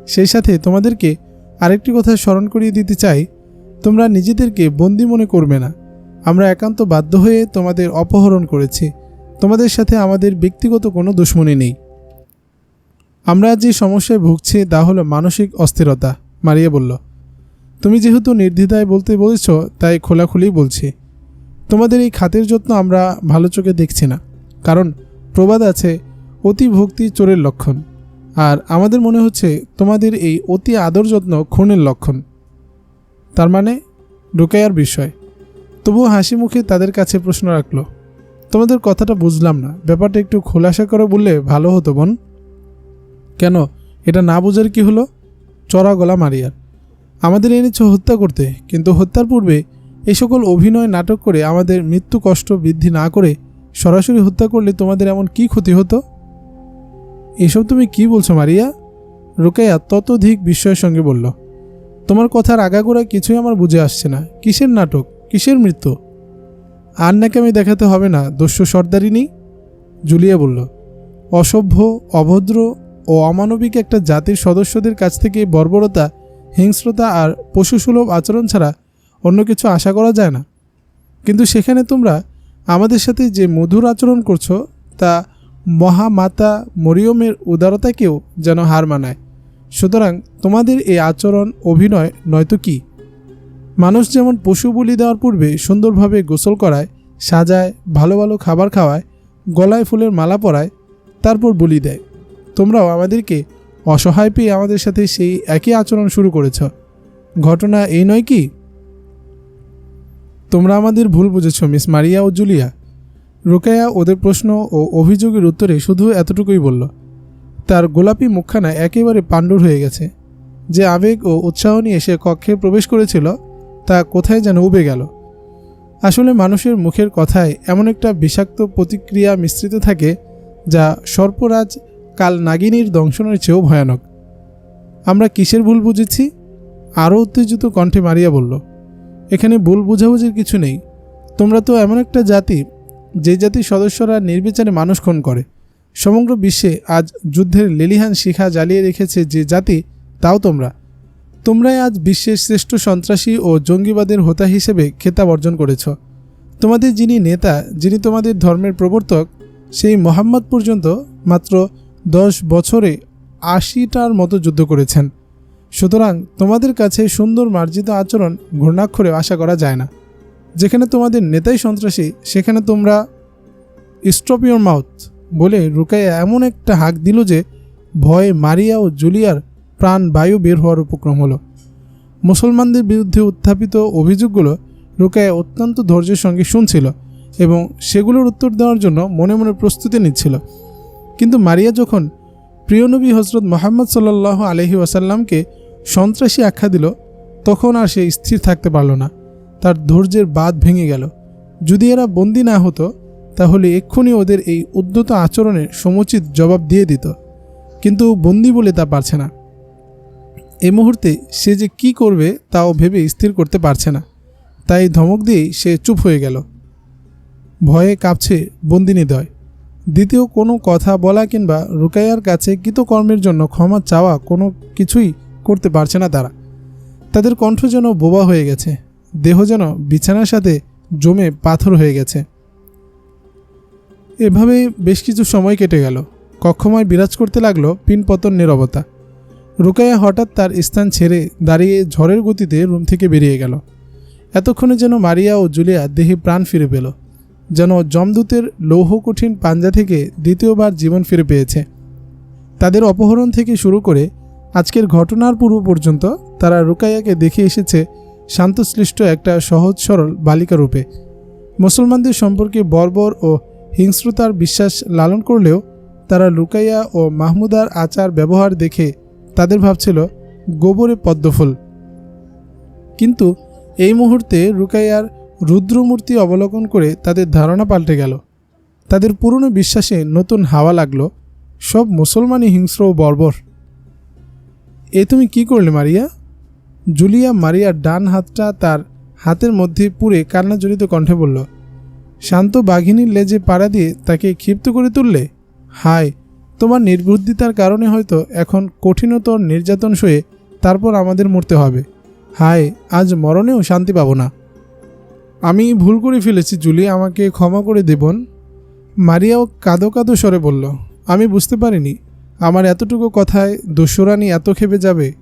সেই সাথে তোমাদেরকে আরেকটি কথা স্মরণ করিয়ে দিতে চাই, তোমরা নিজেদেরকে বন্দী মনে করবে না। আমরা একান্ত বাধ্য হয়ে তোমাদের অপহরণ করেছি। তোমাদের সাথে আমাদের ব্যক্তিগত কোনো দুশ্মনী নেই। আমরা যে সমস্যায় ভুগছি তা হলো মানসিক অস্থিরতা। মারিয়া বলল, তুমি যেহেতু নির্দ্বিধায় বলতে বলেছ তাই খোলাখুলি বলছি। তোমাদের এই খাতের যত্ন আমরা ভালো চোখে দেখছি না। কারণ প্রবাদ আছে, অতি ভক্তি চোরের লক্ষণ। আর আমাদের মনে হচ্ছে তোমাদের এই অতি আদর যত্ন খুনের লক্ষণ। তার মানে রুকাইয়ার বিষয়। তবুও হাসি মুখে তাদের কাছে প্রশ্ন রাখল, তোমাদের কথাটা বুঝলাম না, ব্যাপারটা একটু খোলাসা করে বললে ভালো হতো বোন। কেন, এটা না বোঝার কি হলো? চড়া গলা মারিয়ার। আমাদের এনেছ হত্যা করতে, কিন্তু হত্যার পূর্বে এই সকল অভিনয় নাটক করে আমাদের মৃত্যু কষ্ট বৃদ্ধি না করে সরাসরি হত্যা করলে তোমাদের এমন কি ক্ষতি হতো? এসব তুমি কি বলছো মারিয়া? রুকাইয়া ততোধিক বিস্ময়ের সঙ্গে বলল, তোমার কথার আগাগোড়া কিছুই আমার বুঝে আসছে না। কিসের নাটক, কিসের মৃত্যু? আর নাকি আমি দেখাতে হবে না দস্যু সর্দারিনী? জুলিয়া বলল, অসভ্য, অভদ্র ও অমানবিক একটা জাতির সদস্যদের কাছ থেকে বর্বরতা, হিংস্রতা আর পশুসুলভ আচরণ ছাড়া অন্য কিছু আশা করা যায় না। কিন্তু সেখানে তোমরা আমাদের সাথে যে মধুর আচরণ করছো তা মহামাতা মরিয়মের উদারতাকেও যেন হার মানায়। সুতরাং তোমাদের এই আচরণ অভিনয় নয়তো কি? মানুষ যেমন পশু বলি দেওয়ার পূর্বে সুন্দরভাবে গোসল করায়, সাজায়, ভালো ভালো খাবার খাওয়ায়, গলায় ফুলের মালা পরায়, তারপর বলি দেয়, তোমরাও আমাদেরকে অসহায় পেয়ে আমাদের সাথে সেই একই আচরণ শুরু করেছ। ঘটনা এই নয় কি? তোমরা আমাদের ভুল বুঝেছ মিস মারিয়া ও জুলিয়া। রুকাইয়া ওদের প্রশ্ন ও অভিযোগের উত্তরে শুধু এতটুকুই বলল। তার গোলাপি মুখখানা একেবারে পাণ্ডুর হয়ে গেছে। যে আবেগ ও উৎসাহ নিয়ে সে কক্ষে প্রবেশ করেছিল তা কোথায় যেন উবে গেল। আসলে মানুষের মুখের কথায় এমন একটা বিষাক্ত প্রতিক্রিয়া মিশ্রিত থাকে যা সর্পরাজ কাল নাগিনীর দংশনের চেয়েও ভয়ানক। আমরা কিসের ভুল বুঝেছি? আরও উত্তেজিত কণ্ঠে মারিয়া বলল, এখানে ভুল বোঝাবুঝির কিছু নেই। তোমরা তো এমন একটা জাতি যে জাতির সদস্যরা নির্বিচারে মানুষ খুন করে। সমগ্র বিশ্বে আজ যুদ্ধের লেলিহান শিখা জ্বালিয়ে রেখেছে যে জাতি, তাও তোমরাই আজ বিশ্বের শ্রেষ্ঠ সন্ত্রাসী ও জঙ্গিবাদের হোতা হিসেবে খেতাব অর্জন করেছ। তোমাদের যিনি নেতা, যিনি তোমাদের ধর্মের প্রবর্তক, সেই মোহাম্মদ পর্যন্ত মাত্র 10 বছরে 80টার মতো যুদ্ধ করেছেন। সুতরাং তোমাদের কাছে সুন্দর মার্জিত আচরণ ঘূর্ণাক্ষরে আশা করা যায় না। যেখানে তোমাদের নেতাই সন্ত্রাসী সেখানে তোমরা স্টপ ইউর মাউথ বলে রুকাইয়া এমন একটা হাঁক দিল যে ভয়ে মারিয়া ও জুলিয়ার প্রাণ বায়ু বের হওয়ার উপক্রম হলো। মুসলমানদের বিরুদ্ধে উত্থাপিত অভিযোগগুলো রুকাইয়া অত্যন্ত ধৈর্যের সঙ্গে শুনছিল এবং সেগুলোর উত্তর দেওয়ার জন্য মনে মনে প্রস্তুতি নিচ্ছিল। কিন্তু মারিয়া যখন প্রিয়নবী হজরত মোহাম্মদ সাল্লাল্লাহু আলাইহি ওয়াসাল্লামকে সন্ত্রাসী আখ্যা দিল, তখন আর সে স্থির থাকতে পারল না। তার ধৈর্যের বাঁধ ভেঙে গেল। যদি এরা বন্দী না হতো তাহলে এক্ষুনি ওদের এই উদ্ধত আচরণের সমুচিত জবাব দিয়ে দিত। কিন্তু বন্দী বলে তা পারছে না। এই মুহূর্তে সে যে কি করবে তাও ভেবে স্থির করতে পারছে না। তাই ধমক দিয়েই সে চুপ হয়ে গেল। ভয়ে কাঁপছে বন্দিনীদ্বয়। দ্বিতীয় কোনো কথা বলা কিংবা রুকাইয়ার কাছে কৃতকর্মের জন্য ক্ষমা চাওয়া কোনো কিছুই করতে পারছে না তারা। তাদের কণ্ঠ যেন বোবা হয়ে গেছে, দেহ যেন বিছানার সাথে জমে পাথর হয়ে গেছে। এভাবে বেশ কিছু সময় কেটে গেল। কক্ষময় বিরাজ করতে লাগলো পিনপতন নীরবতা। রুকাইয়া হঠাৎ তার স্থান ছেড়ে দাঁড়িয়ে ঝড়ের গতিতে রুম থেকে বেরিয়ে গেল। এতক্ষণে যেন মারিয়া ও জুলিয়া দেহে প্রাণ ফিরে পেল, যেন যমদূতের লৌহ কঠিন পাঞ্জা থেকে দ্বিতীয়বার জীবন ফিরে পেয়েছে। তাদের অপহরণ থেকে শুরু করে আজকের ঘটনার পূর্ব পর্যন্ত তারা রুকাইয়াকে দেখে এসেছে শান্তশিষ্ট একটা সহজ সরল বালিকা রূপে। মুসলমানদের সম্পর্কে বর্বর ও হিংস্রতার বিশ্বাস লালন করলেও তারা রুকাইয়া ও মাহমুদার আচার ব্যবহার দেখে তাদের ভাবছিল গোবরে পদ্মফুল। কিন্তু এই মুহূর্তে রুকাইয়ার রুদ্রমূর্তি অবলোকন করে তাদের ধারণা পাল্টে গেল। তাদের পুরনো বিশ্বাসে নতুন হাওয়া লাগলো। সব মুসলমানই হিংস্র ও বর্বর। এ তুমি কি করলে মারিয়া? জুলিয়া মারিয়ার ডান হাতটা তার হাতের মধ্যে পুরে কান্নাজড়িত কণ্ঠে বলল। শান্ত বাঘিনীর লেজে পাড়া দিয়ে তাকে ক্ষিপ্ত করে তুললে। হায়, তোমার নির্বুদ্ধিতার কারণে হয়তো এখন কঠিনতর নির্যাতন সয়ে তারপর আমাদের মরতে হবে। হায়, আজ মরণেও শান্তি পাব না। আমি ভুল করে ফেলেছি জুলি, আমাকে ক্ষমা করে দেবন। মারিয়াও কাঁদো কাঁদো স্বরে বলল। আমি বুঝতে পারিনি আমার এতটুকু কথায় দস্যুরানী এত ক্ষেপে যাবে।